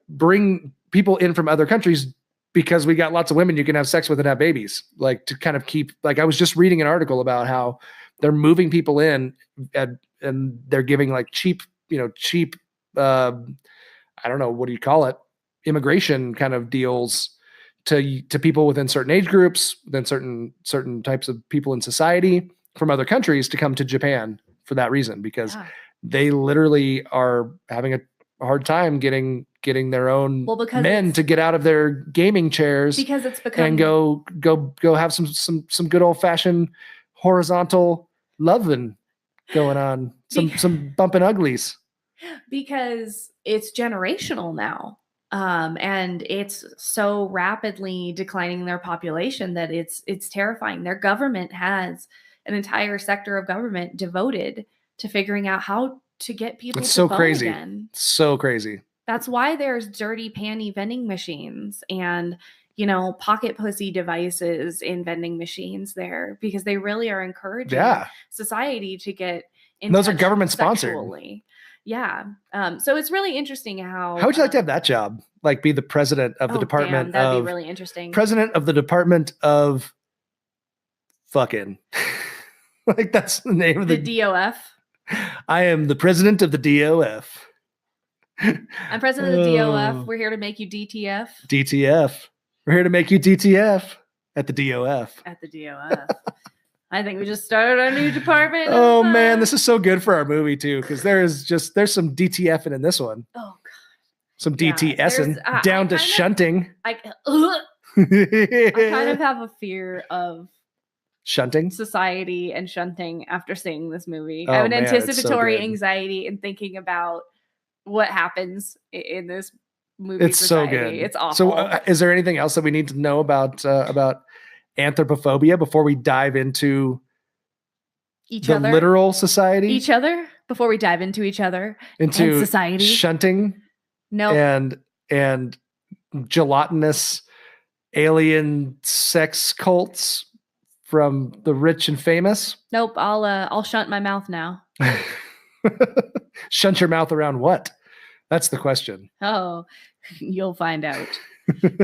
bring people in from other countries because we got lots of women you can have sex with and have babies, like to kind of keep, like I was just reading an article about how they're moving people in and they're giving like cheap, I don't know, what do you call it? Immigration kind of deals to people within certain age groups, then certain types of people in society from other countries to come to Japan for that reason, because they literally are having a hard time getting their own men to get out of their gaming chairs because it's become and go have some good old fashioned horizontal loving going on, some bumping uglies. Because it's generational now. And it's so rapidly declining their population that it's terrifying. Their government has an entire sector of government devoted to figuring out how to get people to vote again. So crazy. That's why there's dirty panty vending machines and, pocket pussy devices in vending machines there, because they really are encouraging society to get in those are government sponsored. Yeah. So it's really interesting how would you like to have that job? Like be the president of the department that'd be really interesting. President of the Department of fucking. Like that's the name of the DOF. I am the president of the DOF. I'm president of the DOF. We're here to make you DTF. DTF. We're here to make you DTF at the DOF. At the DOF. I think we just started our new department. Oh man, this is so good for our movie too, because there's some DTFing in this one. Oh god. Some DTSing down to shunting. I kind of have a fear of shunting, society and shunting after seeing this movie. I have an anticipatory anxiety in thinking about what happens in this movie. It's society. So good. It's awful. So is there anything else that we need to know about anthropophobia before we dive into the literal society? Each other? Before we dive into each other? Into and society? Shunting? No. And gelatinous alien sex cults from the rich and famous? Nope. I'll shunt my mouth now. Shunt your mouth around what? That's the question. Oh, you'll find out.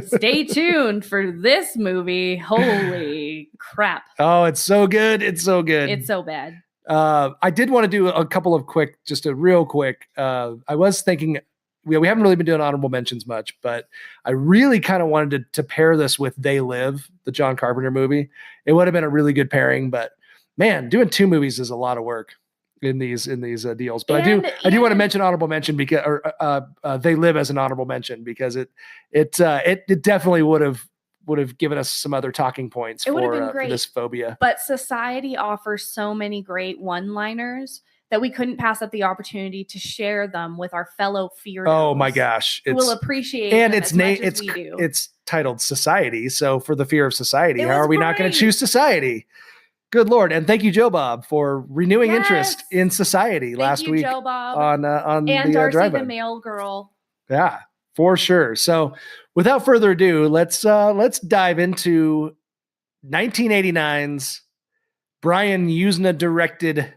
Stay tuned for this movie. Holy crap. Oh, it's so good. It's so good. It's so bad. I did want to do a couple of real quick. I was thinking, we haven't really been doing honorable mentions much, but I really kind of wanted to pair this with They Live, the John Carpenter movie. It would have been a really good pairing, but man, doing two movies is a lot of work in these deals. But I do want to mention honorable mention because They Live as an honorable mention because it definitely would have given us some other talking points for this phobia. But society offers so many great one-liners that we couldn't pass up the opportunity to share them with our fellow feardos. Oh my gosh. We'll appreciate and them it's as much as we do. It's titled Society. So for the fear of society, how are we not going to choose society? Good Lord. And thank you, Joe Bob, for renewing interest in Society last week Joe Bob. on and the Darcy drive-in. the mail girl. Yeah, for sure. So without further ado, let's dive into 1989's Brian Yuzna directed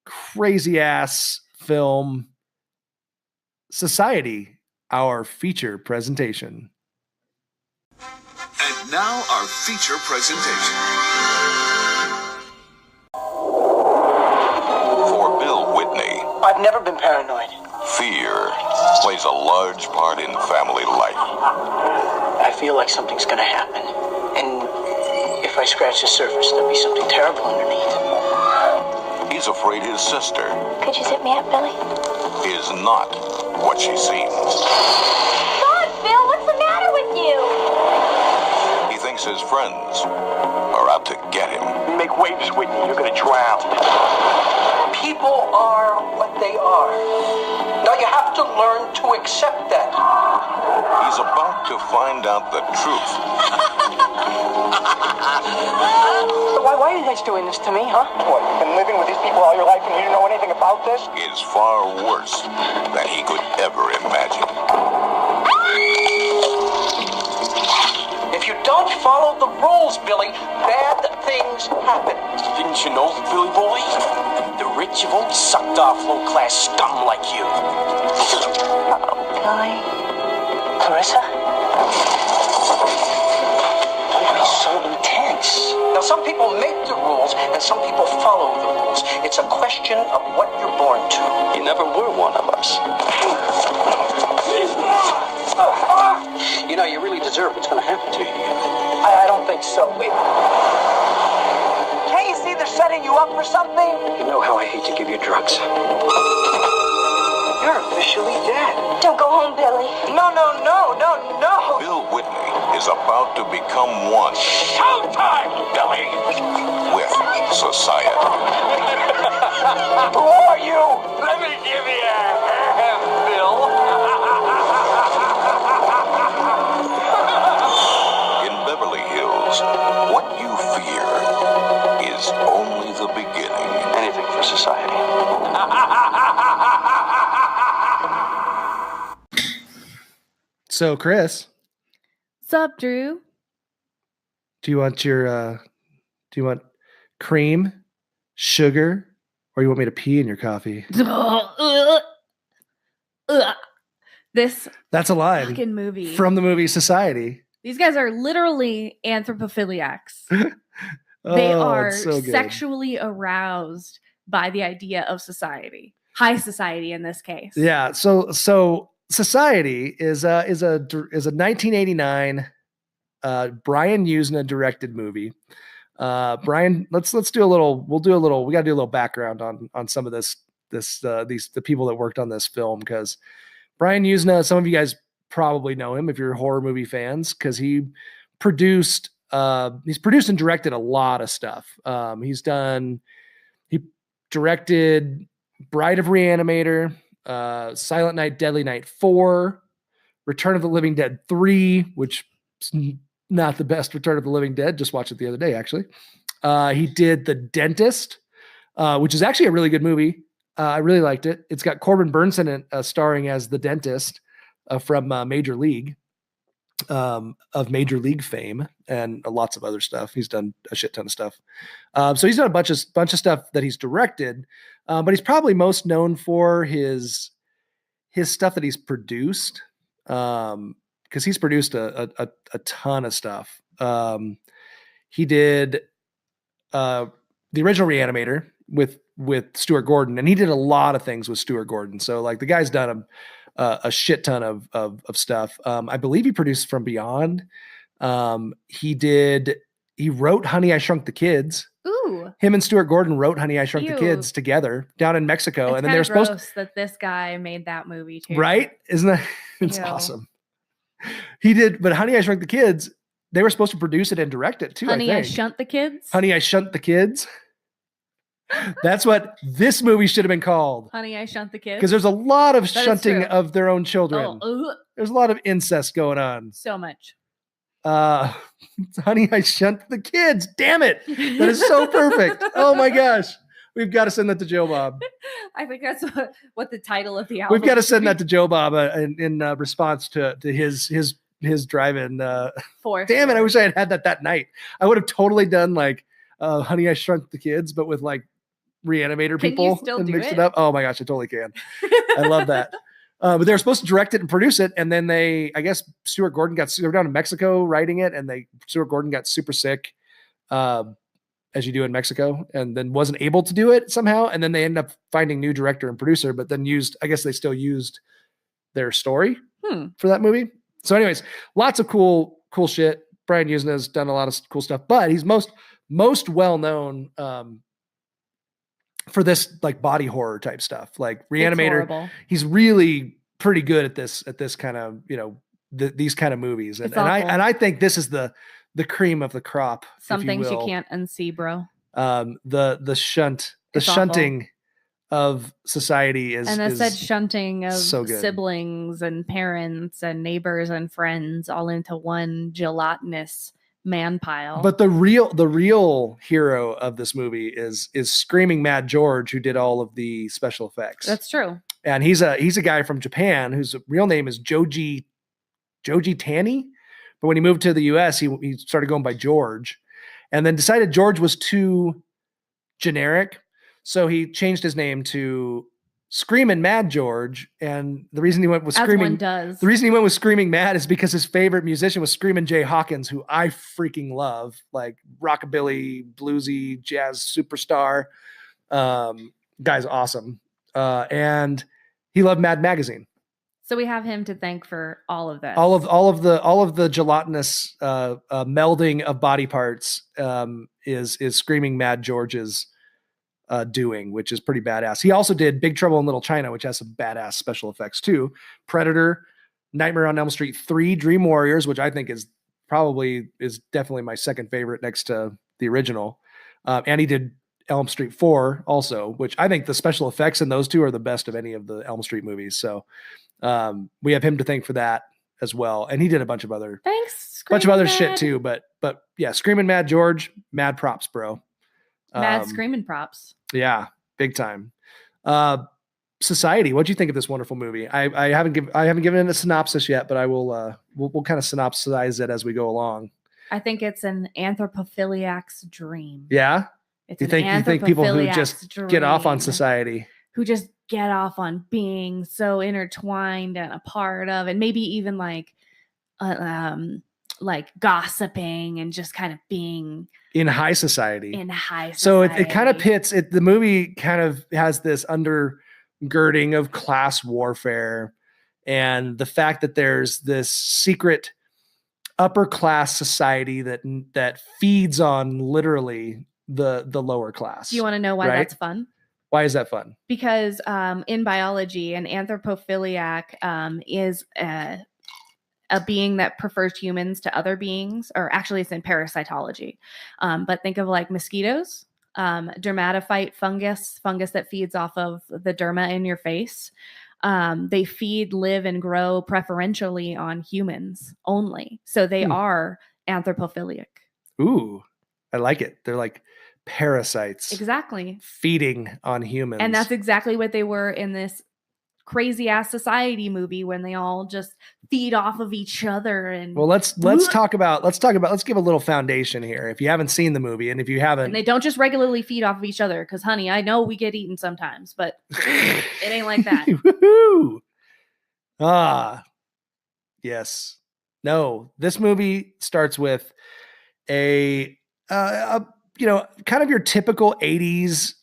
crazy ass film Society, our feature presentation. And now our feature presentation. For Bill Whitney, I've never been paranoid. fear plays a large part in family life. I feel like something's gonna happen. And if I scratch the surface, there'll be something terrible underneath. He's afraid his sister Could you zip me up, Billy? is not what she seems. God, Bill, what's the matter with you? He thinks his friends are out to get him. You make waves, Whitney, you're gonna drown. People are what they are. Now you have to learn to accept that. He's about to find out the truth. Why are you guys doing this to me, huh? What, you've been living with these people all your life and you didn't know anything about this? Is far worse than he could ever imagine. If you don't follow the rules, Billy, bad things happen. Didn't you know, Billy boy? The rich have always sucked off low-class scum like you. Billy. Clarissa? Don't be so intense. Now, some people make the rules and some people follow the rules. It's a question of what you're born to. You never were one of us. You know, you really deserve what's going to happen to you. I don't think so. Wait. Can't you see they're setting you up for something? You know how I hate to give you drugs. You're officially dead. Don't go home, Billy. No. Bill Whitney is about to become one Showtime, Billy! with society. Who are you? Let me give you a hand, Bill. In Beverly Hills, what you fear is only the beginning. Anything for society. So, Kris, Sup, Drew? do you want cream, sugar, or you want me to pee in your coffee? This That's a line fucking movie. from the movie Society. These guys are literally anthropophiliacs. They Oh, are it's so good. sexually aroused by the idea of society. High society in this case. Yeah. So Society is a 1989 Brian Yuzna directed movie. Brian, let's do a little. We got to do a little background on some of the people that worked on this film, because Brian Yuzna, some of you guys probably know him if you're horror movie fans, because he's produced and directed a lot of stuff. He directed Bride of Reanimator, Silent Night, Deadly Night 4, Return of the Living Dead 3, which is not the best Return of the Living Dead. Just watched it the other day, actually. He did The Dentist, which is actually a really good movie. I really liked it. It's got Corbin Burnson in, starring as the dentist from Major League, of Major League fame, and lots of other stuff. He's done a shit ton of stuff. So he's done a bunch of stuff that he's directed, but he's probably most known for his stuff that he's produced, because he's produced a ton of stuff. He did the original Reanimator with Stuart Gordon, and he did a lot of things with Stuart Gordon. So like the guy's done a shit ton of stuff. I believe he produced From Beyond. He wrote Honey, I Shrunk the Kids. Ooh. Him and Stuart Gordon wrote Honey, I Shrunk Ew. the Kids together down in Mexico. It's and then they were kinda supposed gross that this guy made that movie too. right? Isn't that, it's Ew. awesome. He did, but Honey, I Shrunk the Kids, they were supposed to produce it and direct it too. Honey, I I think. Shunt the Kids. Honey, I Shunt the Kids. That's what this movie should have been called. Honey, I Shunt the Kids. Because there's a lot of That is shunting true. of their own children. Oh, There's a lot of incest going on. so much. Honey, I Shunt the Kids. Damn it. That is so perfect. Oh my gosh. We've got to send that to Joe Bob. I think that's what the title of the album. We've got to send that to Joe Bob in response to his drive-in. For Damn it. I sure. wish I had that night. I would have totally done like Honey, I Shrunk the Kids, but with like Reanimator Can you people still and do mixed it it? up. Oh my gosh, I totally can. I love that. But they were supposed to direct it and produce it, and then I guess Stuart Gordon they were down in Mexico writing it, and Stuart Gordon got super sick, as you do in Mexico, and then wasn't able to do it somehow, and then they ended up finding new director and producer, but then I guess they still used their story for that movie. So anyways, lots of cool shit. Brian Yuzna has done a lot of cool stuff, but he's most well known for this like body horror type stuff, like Reanimator. He's really pretty good at this kind of, these kind of movies. And I think this is the cream of the crop. Some things you can't unsee, bro. The shunting of society is, and said shunting of so siblings and parents and neighbors and friends all into one gelatinous man pile. But the real hero of this movie is Screaming Mad George, who did all of the special effects. That's true. And he's a guy from Japan whose real name is Joji Tanny. But when he moved to the US, he started going by George, and then decided George was too generic. So he changed his name to Screamin' Mad George. And the reason he went with Screaming Mad is because his favorite musician was Screamin' Jay Hawkins, who I freaking love, like rockabilly, bluesy, jazz superstar. Guy's awesome. And he loved Mad Magazine. So we have him to thank for all of that. All of the gelatinous melding of body parts is Screaming Mad George's doing, which is pretty badass. He also did Big Trouble in Little China, which has some badass special effects too. Predator, Nightmare on Elm Street 3, Dream Warriors, which I think is definitely my second favorite next to the original. And he did Elm Street 4 also, which I think the special effects in those two are the best of any of the Elm Street movies. So we have him to thank for that as well. And he did a bunch of other shit too. But yeah, Screaming Mad George, mad props, bro. Mad screaming props. Yeah, big time. Society. What'd you think of this wonderful movie? I haven't given it a synopsis yet, but I will. We'll kind of synopsize it as we go along. I think it's an anthropophiliac's dream. Yeah. You think people who just get off on society, who just get off on being so intertwined and a part of, and maybe even like gossiping and just kind of being in high society. So it kind of pits it. The movie kind of has this undergirding of class warfare and the fact that there's this secret upper class society that feeds on literally the lower class. Do you want to know why that's fun? Why is that fun? Because in biology, an anthropophiliac is a being that prefers humans to other beings, or actually it's in parasitology. But think of like mosquitoes, dermatophyte fungus that feeds off of the derma in your face. They feed, live, and grow preferentially on humans only. So they are anthropophilic. Ooh, I like it. They're like parasites. Exactly. Feeding on humans. And that's exactly what they were in this crazy ass society movie, when they all just feed off of each other. And well, let's give a little foundation here. If you haven't seen the movie, and if you haven't, and they don't just regularly feed off of each other, because honey, I know we get eaten sometimes, but it ain't like that. Woohoo! Yes. No, this movie starts with a kind of your typical 80s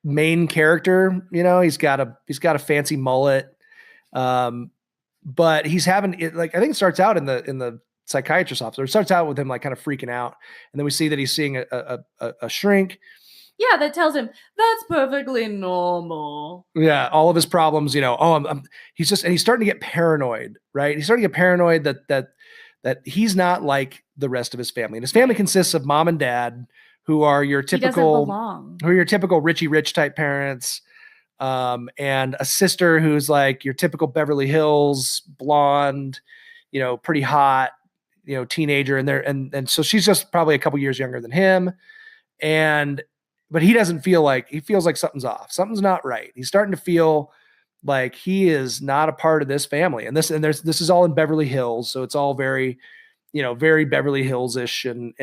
main character. He's got a fancy mullet. But he's having it, like, I think it starts out in the psychiatrist's office, or it starts out with him like kind of freaking out. And then we see that he's seeing a shrink. Yeah, that tells him that's perfectly normal. Yeah, all of his problems, he's starting to get paranoid, right? He's starting to get paranoid that he's not like the rest of his family. And his family consists of mom and dad, who are your typical Richie Rich type parents, and a sister who's like your typical Beverly Hills blonde, pretty hot, teenager, and so she's just probably a couple years younger than him, but he feels like something's off, something's not right. He's starting to feel like he is not a part of this family, and this is all in Beverly Hills, so it's all very, very Beverly Hills-ish, and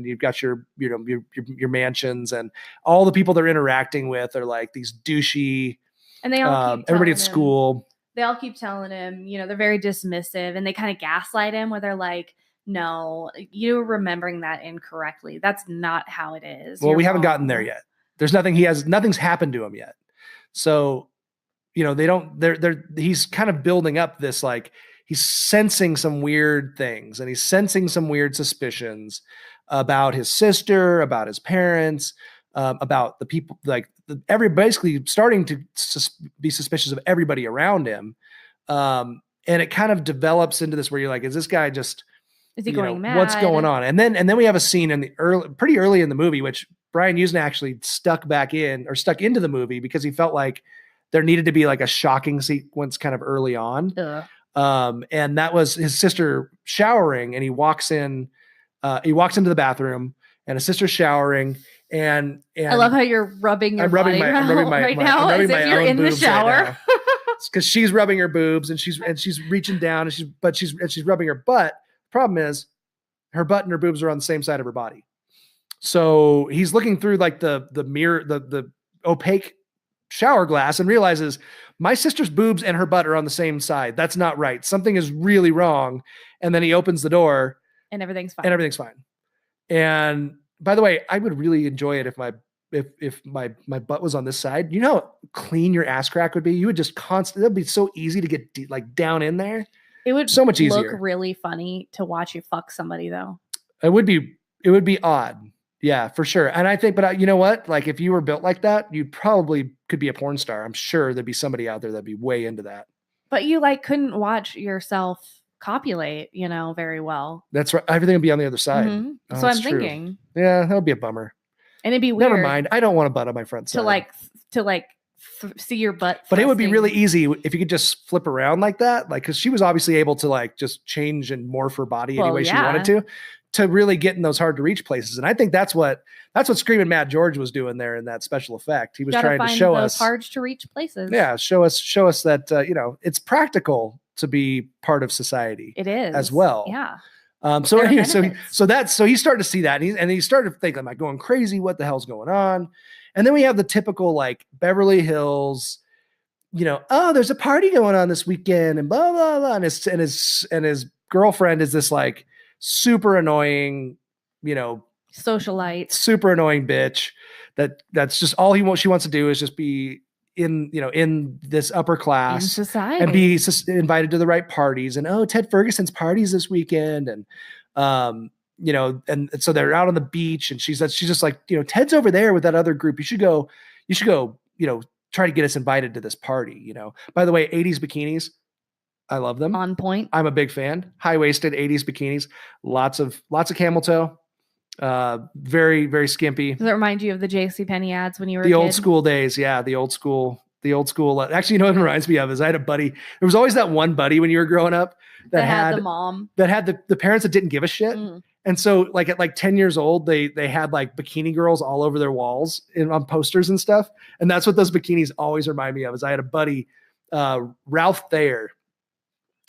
you've got your mansions, and all the people they're interacting with are like these douchey, and they all keep everybody at school. They all keep telling him, they're very dismissive, and they kind of gaslight him, where they're like, "No, you're remembering that incorrectly. That's not how it is." Well, we haven't gotten there yet. Nothing's happened to him yet. So, he's kind of building up this, like, sensing some weird things, and he's sensing some weird suspicions about his sister, about his parents, about the people, like basically starting to be suspicious of everybody around him. And it kind of develops into this where you're like, is this guy just, is he going mad? What's going on? And then we have a scene in pretty early in the movie, which Brian Yuzna actually stuck into the movie because he felt like there needed to be like a shocking sequence kind of early on. And that was his sister showering, and he walks into the bathroom, and his sister's showering. And I love how you're rubbing your body right now as if you're in the shower. Because she's rubbing her boobs, and she's reaching down, and she's rubbing her butt. Problem is, her butt and her boobs are on the same side of her body. So he's looking through like the mirror, the opaque shower glass, and realizes my sister's boobs and her butt are on the same side. That's not right. Something is really wrong. And then he opens the door, and everything's fine. And by the way, I would really enjoy it if my butt was on this side. You know how clean your ass crack would be? You would just constantly, it'd be so easy to get like down in there. It would so much easier. Look really funny to watch you fuck somebody though. It would be odd. Yeah, for sure. And I think, but you know what? Like if you were built like that, you probably could be a porn star. I'm sure there'd be somebody out there that'd be way into that. But you like couldn't watch yourself copulate, very well. That's right. Everything would be on the other side. Mm-hmm. Oh, so I'm thinking. Yeah, that would be a bummer. And it'd be weird. Never mind. I don't want a butt on my front side. To see your butt. But it would be really easy if you could just flip around like that. Like, cause she was obviously able to like just change and morph her body any way she wanted to really get in those hard to reach places. And I think that's what Screaming Mad George was doing there in that special effect. He was trying to show us hard to reach places. Yeah. Show us that, it's practical to be part of society. It is as well. Yeah. So anyway, so he started to see that, and he started to think, am I going crazy? What the hell's going on? And then we have the typical like Beverly Hills, oh, there's a party going on this weekend, and blah blah blah, and his girlfriend is this like super annoying, socialite, super annoying bitch. That's just all she wants to do is just be in this upper class in society and be invited to the right parties. And Ted Ferguson's parties this weekend, and and so they're out on the beach, and she's just like, Ted's over there with that other group. You should go, try to get us invited to this party. By the way, 80s bikinis, I love them. On point. I'm a big fan. High-waisted 80s bikinis, lots of camel toe, very, very skimpy. Does it remind you of the JCPenney ads when you were the old school days? Yeah, the old school. Actually, what it reminds me of is I had a buddy. There was always that one buddy when you were growing up that had the mom, that had the parents that didn't give a shit. And so like at like 10 years old, they had like bikini girls all over their walls on posters and stuff. And that's what those bikinis always remind me of. Is I had a buddy, Ralph Thayer,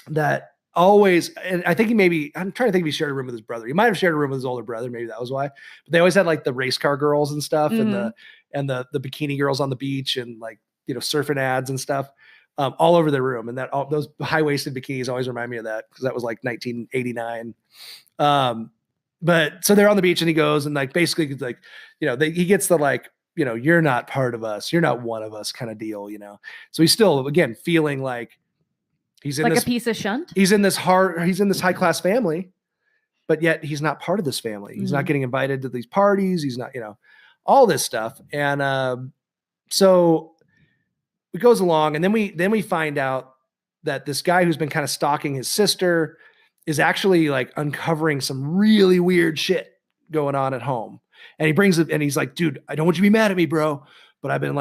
that always, and I think I'm trying to think if he shared a room with his brother. He might have shared a room with his older brother. Maybe that was why. But they always had like the race car girls and stuff, and the bikini girls on the beach, and like, surfing ads and stuff, all over their room. And those high-waisted bikinis always remind me of that, because that was like 1989. But so they're on the beach, and he goes and like basically like, he gets the like, you're not part of us, you're not one of us kind of deal, So he's still, again, feeling like he's in like this, a piece of shunt. He's in this high class family, but yet he's not part of this family. He's not getting invited to these parties. He's not, all this stuff. And so it goes along, and then we find out that this guy who's been kind of stalking his sister is actually like uncovering some really weird shit going on at home. And he brings it, and he's like, dude, I don't want you to be mad at me, bro, but I've been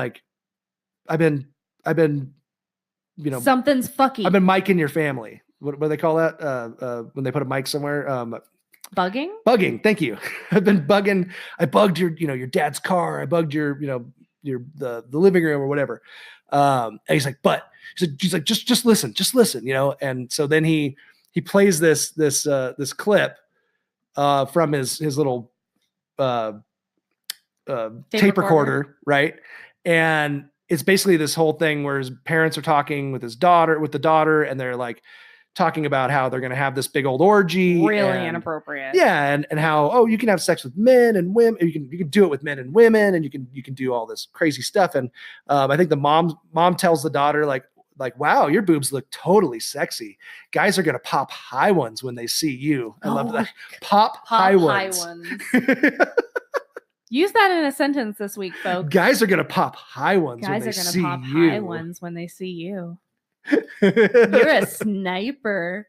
something's fucky. I've been micing your family. What do they call that? When they put a mic somewhere? Bugging? Bugging. Thank you. I've been bugging. I bugged your dad's car. I bugged your the living room or whatever. And he's like, she's like, just listen, And so then he plays this clip from his little tape recorder, right? And it's basically this whole thing where his parents are talking with the daughter, and they're like talking about how they're going to have this big old orgy. Really inappropriate. Yeah. And how, you can have sex with men and women. You can do it with men and women, and you can do all this crazy stuff. And I think the mom tells the daughter, like, like, wow, your boobs look totally sexy. Guys are going to pop high ones when they see you. I love that. Pop high ones. Use that in a sentence this week, folks. Guys are going to pop high ones Guys when they are going see to pop you. high ones when they see you. You're a sniper.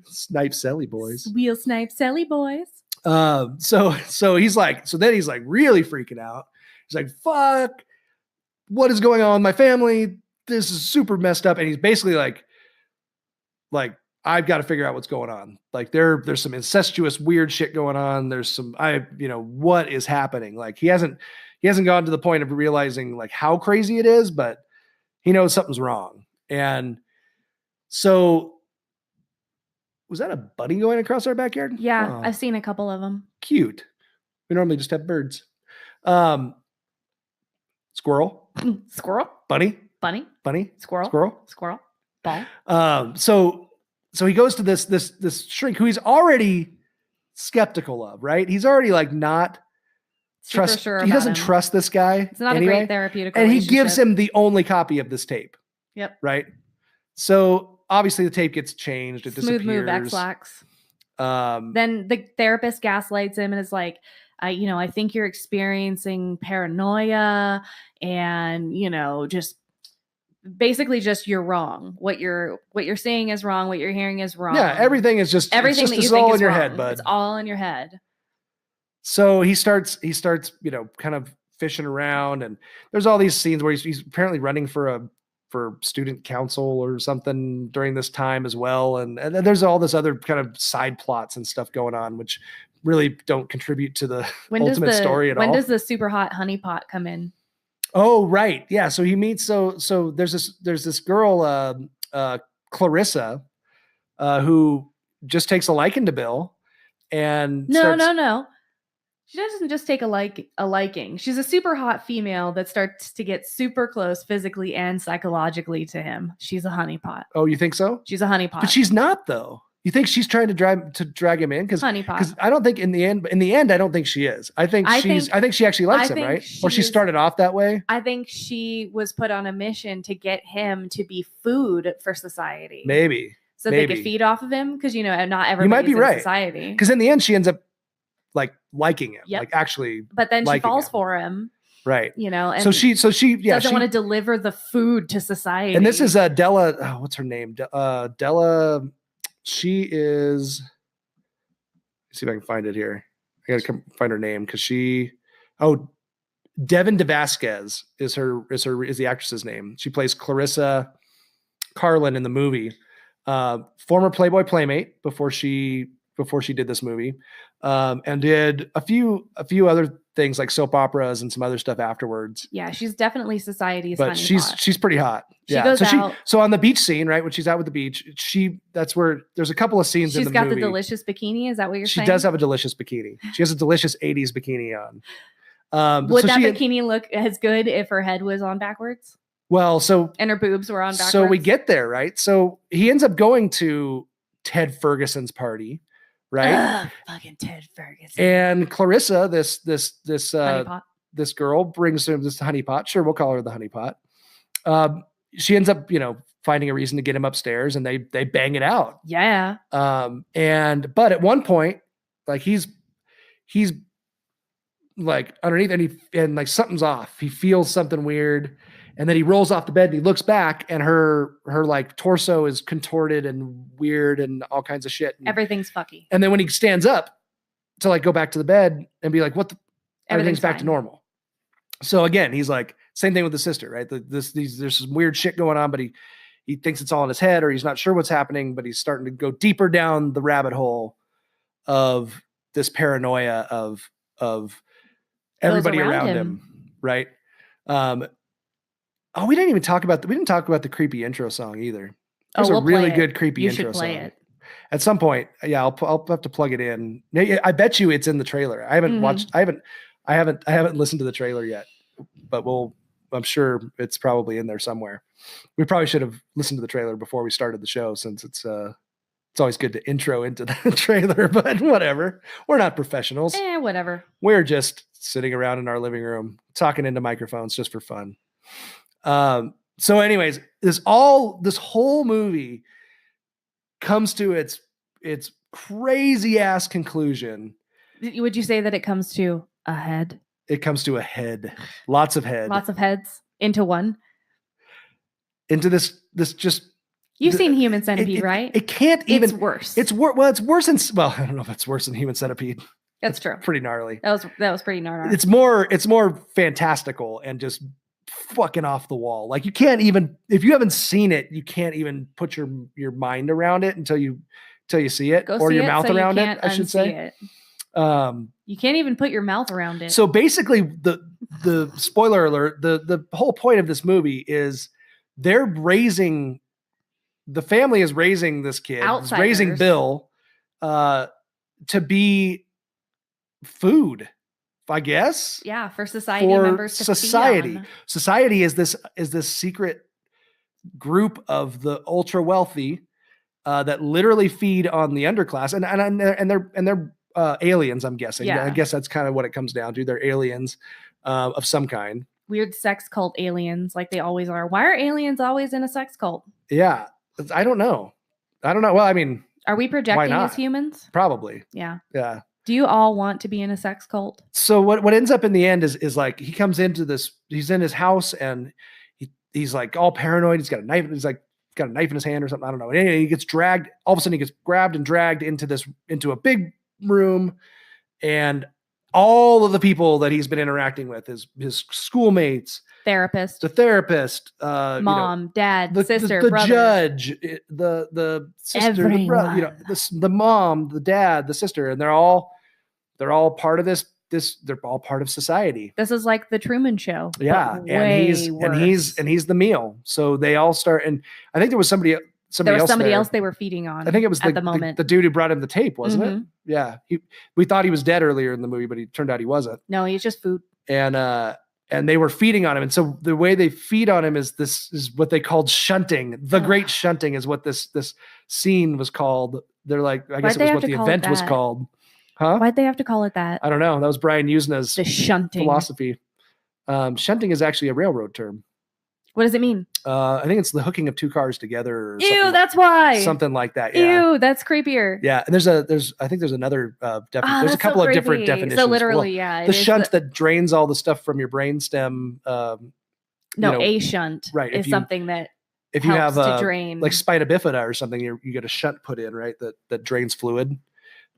Snipe Selly boys. Wheel snipe Selly boys. So he's like, so then he's like really freaking out. He's like, fuck, what is going on with my family? This is super messed up. And he's basically like, I've got to figure out what's going on. Like there's some incestuous weird shit going on. There's some, what is happening? Like he hasn't gone to the point of realizing like how crazy it is, but he knows something's wrong. And so was that a bunny going across our backyard? Yeah, Oh, I've seen a couple of them. cute. We normally just have birds. Squirrel, Squirrel, bunny, bunny, squirrel, ball. So he goes to this shrink who he's already skeptical of, right? He's already like not Super trust. sure He doesn't about him. trust this guy. It's not anyway. a great therapeutic And he relationship. gives him the only copy of this tape. Yep. Right. So obviously the tape gets changed. It Smooth move, disappears. X-Lax. Um, Then the therapist gaslights him and is like, I think you're experiencing paranoia and, just basically just you're wrong. What you're seeing is wrong. What you're hearing is wrong. yeah, everything is just Everything it's that just you think all is in your wrong. head, bud. It's all in your head. So he starts, kind of fishing around, and there's all these scenes where he's apparently running for student council or something during this time as well. And then there's all this other kind of side plots and stuff going on, which really don't contribute to the ultimate story at all. When does the super hot honeypot come in? Oh, right. Yeah. So he meets, so there's this girl, Clarissa, who just takes a liking to Bill and No. She doesn't just take a liking. She's a super hot female that starts to get super close physically and psychologically to him. She's a honeypot. Oh, you think so? She's a honeypot. But she's not, though. You think she's trying to drag him in? Because I don't think in the end, I don't think she is. I think she actually likes him, right? Or she started off that way. I think she was put on a mission to get him to be food for society. Maybe. So they could feed off of him because, not everybody's you might be in right. society. Because in the end, she ends up like liking him, Yep. like actually. But then she falls him. for him. Right. And so she doesn't want to deliver the food to society. And this is Della. Oh, what's her name? Della. She is. Let's see if I can find it here. I gotta come find her name because Devin DeVasquez is the actress's name. She plays Clarissa Carlin in the movie. Former Playboy playmate before she did this movie, and did a few other things like soap operas and some other stuff afterwards. Yeah, she's definitely society's but honeypot. she's pretty hot. She goes out. So on the beach scene, right when she's out with the beach, that's where there's a couple of scenes in the movie. She's got the delicious bikini. Is that what you're saying? She does have a delicious bikini. She has a delicious 80s bikini on. Would that bikini look as good if her head was on backwards? Well, and her boobs were on backwards. So we get there, right? So he ends up going to Ted Ferguson's party. Right, ugh, fucking Ted Ferguson. And Clarissa, this girl brings him this honeypot. Sure, we'll call her the honeypot. She ends up, finding a reason to get him upstairs, and they bang it out. Yeah. But at one point, like he's like underneath, and like something's off. He feels something weird. And then he rolls off the bed and he looks back, and her like torso is contorted and weird and all kinds of shit. Everything's fucky. And then when he stands up to like go back to the bed and be like, everything's back to normal. So again, he's like, same thing with the sister, right? There's some weird shit going on, but he thinks it's all in his head, or he's not sure what's happening, but he's starting to go deeper down the rabbit hole of this paranoia of everybody around him. Right. We didn't talk about the creepy intro song either. There's a really good creepy intro song. It. At some point, yeah, I'll have to plug it in. I bet you it's in the trailer. I haven't watched. I haven't listened to the trailer yet, but I'm sure it's probably in there somewhere. We probably should have listened to the trailer before we started the show, since it's always good to intro into the trailer. But whatever, we're not professionals. Whatever. We're just sitting around in our living room talking into microphones just for fun. So anyways, this whole movie comes to its crazy ass conclusion. Would you say that it comes to a head? It comes to a head. Lots of head. Lots of heads into one. Into this just. You've seen Human Centipede, right? It can't even. It's worse. It's worse. Well, it's worse than. Well, I don't know if it's worse than Human Centipede. That's true. Pretty gnarly. That was pretty gnarly. It's more fantastical and just fucking off the wall. Like you can't even, if you haven't seen it, you can't even put your mind around it until you see it. Go or see your it mouth so around you it, can't I should say. It. You can't even put your mouth around it. So basically the spoiler alert, the whole point of this movie is the family is raising this kid, is raising Bill, to be food, I guess. Yeah, for society members to society. feed on. Society is this secret group of the ultra wealthy that literally feed on the underclass, and they're aliens. I'm guessing. Yeah. I guess that's kind of what it comes down to. They're aliens of some kind. Weird sex cult aliens, like they always are. Why are aliens always in a sex cult? Yeah, I don't know. Well, I mean, are we projecting as humans? Probably. Yeah. Yeah. Do you all want to be in a sex cult? So what ends up in the end is like he comes into this. He's in his house and he's like all paranoid. He's got a knife. He's like got a knife in his hand or something. I don't know. And anyway, he gets dragged. All of a sudden, he gets grabbed and dragged into a big room, and all of the people that he's been interacting with, his schoolmates, the therapist, mom, dad, sister, the brother, judge, the sister, the mom, the dad, the sister, and they're all part of this. They're all part of society. This is like the Truman Show. Yeah, and he's the meal. So they all start, and I think there was somebody else they were feeding on. I think it was at the moment the dude who brought him the tape, wasn't it? Yeah, we thought he was dead earlier in the movie, but he turned out he wasn't. No, he's just food. And they were feeding on him, and so the way they feed on him is what they called shunting. The Great Shunting is what this scene was called. They're like, I guess it was what the event was called. Huh? Why'd they have to call it that? I don't know. That was Brian Yuzna's the shunting philosophy. Shunting is actually a railroad term. What does it mean? I think it's the hooking of two cars together. Or Ew, that's why. Something like that. Yeah. Ew, that's creepier. Yeah, and I think there's another definition. There's a couple of different definitions. So literally, yeah, the shunt that drains all the stuff from your brainstem. A shunt is something that if you have to drain, like spina bifida or something, you get a shunt put in, right? That drains fluid.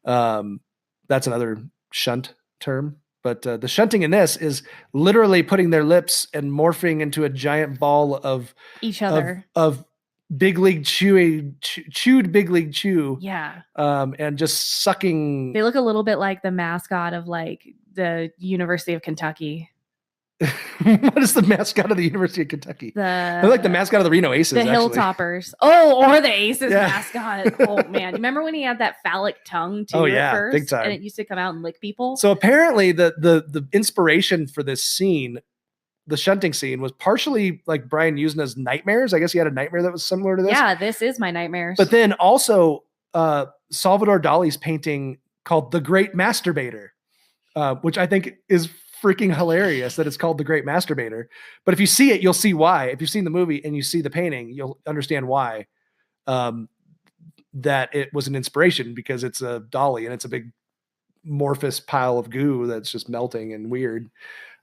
That's another shunt term. But the shunting in this is literally putting their lips and morphing into a giant ball of each other of big league chewed big league chew. Yeah. And just sucking. They look a little bit like the mascot of like the University of Kentucky. What is the mascot of the University of Kentucky? They're like the mascot of the Reno Aces. The Hilltoppers. Or the Aces mascot. Oh man. Remember when he had that phallic tongue too? At first, big time. And it used to come out and lick people. So apparently the inspiration for this scene, the shunting scene, was partially like Brian Yuzna's nightmares. I guess he had a nightmare that was similar to this. Yeah, this is my nightmares. But then also Salvador Dali's painting called The Great Masturbator, which I think is freaking hilarious that it's called The Great Masturbator. But if you see it, you'll see why. If you've seen the movie and you see the painting, you'll understand why that it was an inspiration, because it's a dolly and it's a big amorphous pile of goo that's just melting and weird.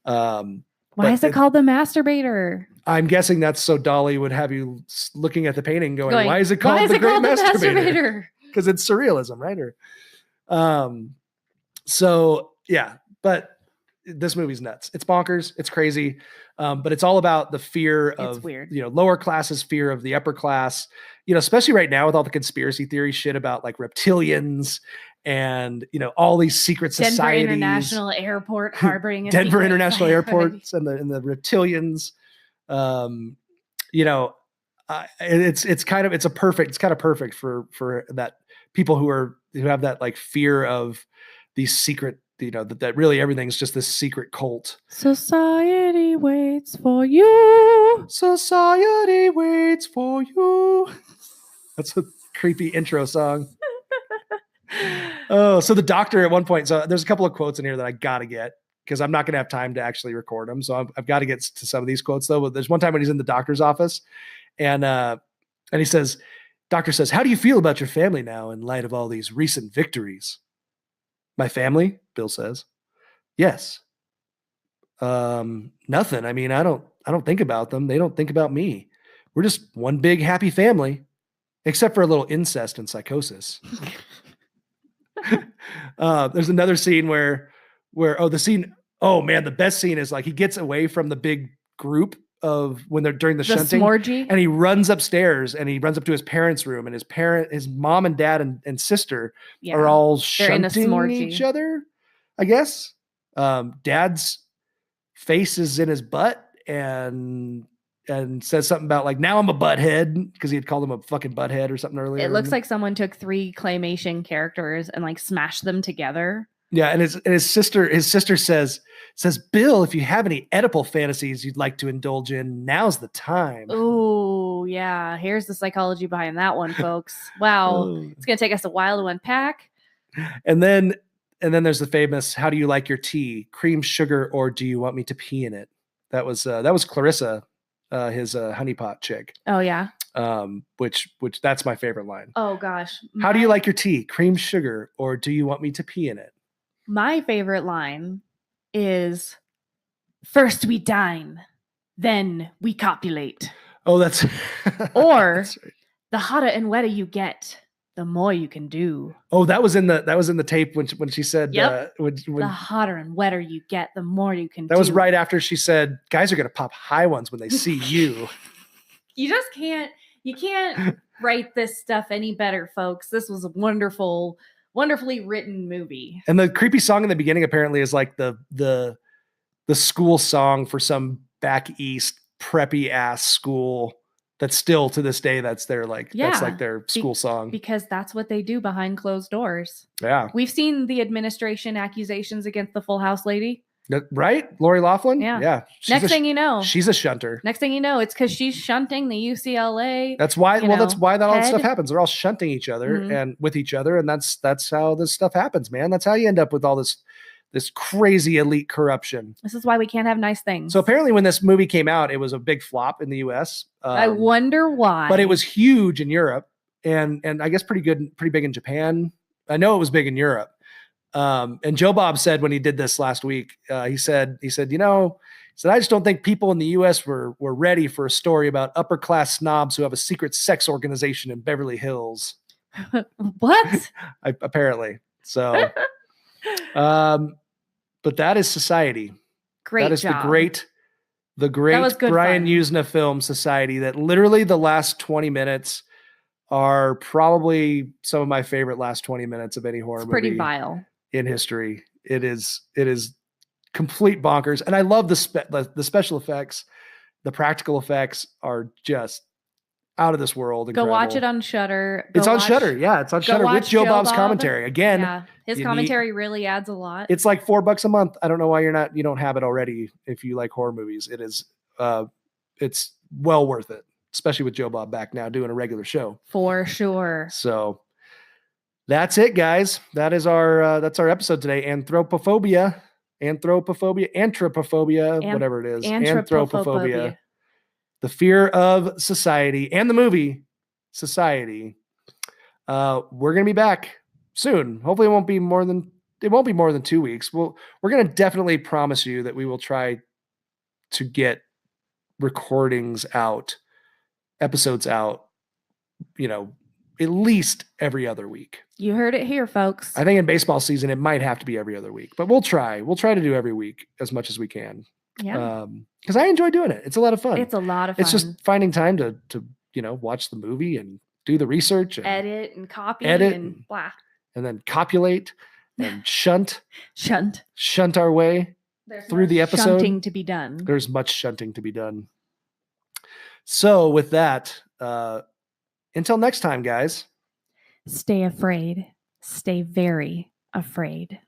Why is it called The Masturbator? I'm guessing that's so Dolly would have you looking at the painting going, why is it called The Great Masturbator? Because it's surrealism, right? So yeah, but this movie's nuts. It's bonkers. It's crazy. But it's all about the fear of, lower classes, fear of the upper class, especially right now with all the conspiracy theory shit about like reptilians and, all these secret societies. Denver International Airport harboring Denver International Airports and the reptilians. It's kind of perfect for that people who have that like fear of these secret, that really everything's just this secret cult. Society waits for you. Society waits for you. That's a creepy intro song. Oh, so the doctor at one point, so there's a couple of quotes in here that I gotta get. because I'm not going to have time to actually record them. So I've got to get to some of these quotes though. But there's one time when he's in the doctor's office and he says, doctor says, "How do you feel about your family now in light of all these recent victories?" "My family?" Bill says. "Yes. Nothing. I mean, I don't think about them. They don't think about me. We're just one big happy family, except for a little incest and psychosis." There's another scene where the best scene is like he gets away from the big group of when they're during the shunting smorgy? and he runs upstairs and he runs up to his parents' room and his mom and dad and sister are all shunting each other, I guess. Dad's face is in his butt and says something about like, "Now I'm a butthead," because he had called him a fucking butthead or something earlier. It looks like someone took 3 claymation characters and like smashed them together. Yeah, and his sister says, "Bill, if you have any Oedipal fantasies you'd like to indulge in, now's the time." Oh, yeah. Here's the psychology behind that one, folks. Wow. It's going to take us a while to unpack. And then there's the famous, "How do you like your tea? Cream, sugar, or do you want me to pee in it?" That was Clarissa, his honeypot chick. Oh, yeah. Which that's my favorite line. Oh, gosh. "How do you like your tea? Cream, sugar, or do you want me to pee in it?" My favorite line is, "First we dine, then we copulate." Oh, that's Or that's right. "The hotter and wetter you get, the more you can do." Oh, that was in the tape when she said, Yep. when The hotter and wetter you get, the more you can do. that was right after she said, "Guys are going to pop high ones when they see you." You just can't write this stuff any better, folks. This was a wonderfully written movie. And the creepy song in the beginning apparently is like the school song for some back east preppy ass school that's still to this day that's their that's like their school song. Because that's what they do behind closed doors. Yeah. We've seen the administration accusations against the Full House lady. Right? Lori Loughlin? Yeah. Yeah. Next thing you know, she's a shunter. Next thing you know, it's because she's shunting the UCLA. That's why that's why all this stuff head. happens. They're all shunting each other and with each other. And that's how this stuff happens, man. That's how you end up with all this crazy elite corruption. This is why we can't have nice things. So apparently when this movie came out, it was a big flop in the US. I wonder why. But it was huge in Europe and I guess pretty big in Japan. I know it was big in Europe. And Joe Bob said when he did this last week, he said, "I just don't think people in the US were ready for a story about upper class snobs who have a secret sex organization in Beverly Hills." What? Apparently. So, but that is Society. Great That is job. the great Brian fun. Yuzna film Society that literally the last 20 minutes are probably some of my favorite last 20 minutes of any horror movie. Pretty vile. In history. It is complete bonkers. And I love the special effects. The practical effects are just out of this world. Incredible. Go watch it on Shudder. It's on Shudder. Yeah, it's on Shudder with Joe Bob's commentary. Again, yeah, his commentary really adds a lot. It's like $4 a month. I don't know why you don't have it already if you like horror movies. It is it's well worth it, especially with Joe Bob back now doing a regular show. For sure. So that's it, guys. That's our episode today. Anthropophobia, whatever it is. Anthropophobia. The fear of society and the movie Society. We're gonna be back soon. Hopefully, it won't be more than 2 weeks. We're gonna definitely promise you that we will try to get recordings out, episodes out, at least every other week. You heard it here, folks. I think in baseball season, it might have to be every other week, but we'll try. We'll try to do every week as much as we can. Yeah. Because I enjoy doing it. It's a lot of fun. It's a lot of fun. It's just finding time to watch the movie and do the research and edit and copy and blah. And then copulate and shunt our way through the episode. Shunting to be done. There's much shunting to be done. So with that, until next time, guys. Stay afraid. Stay very afraid.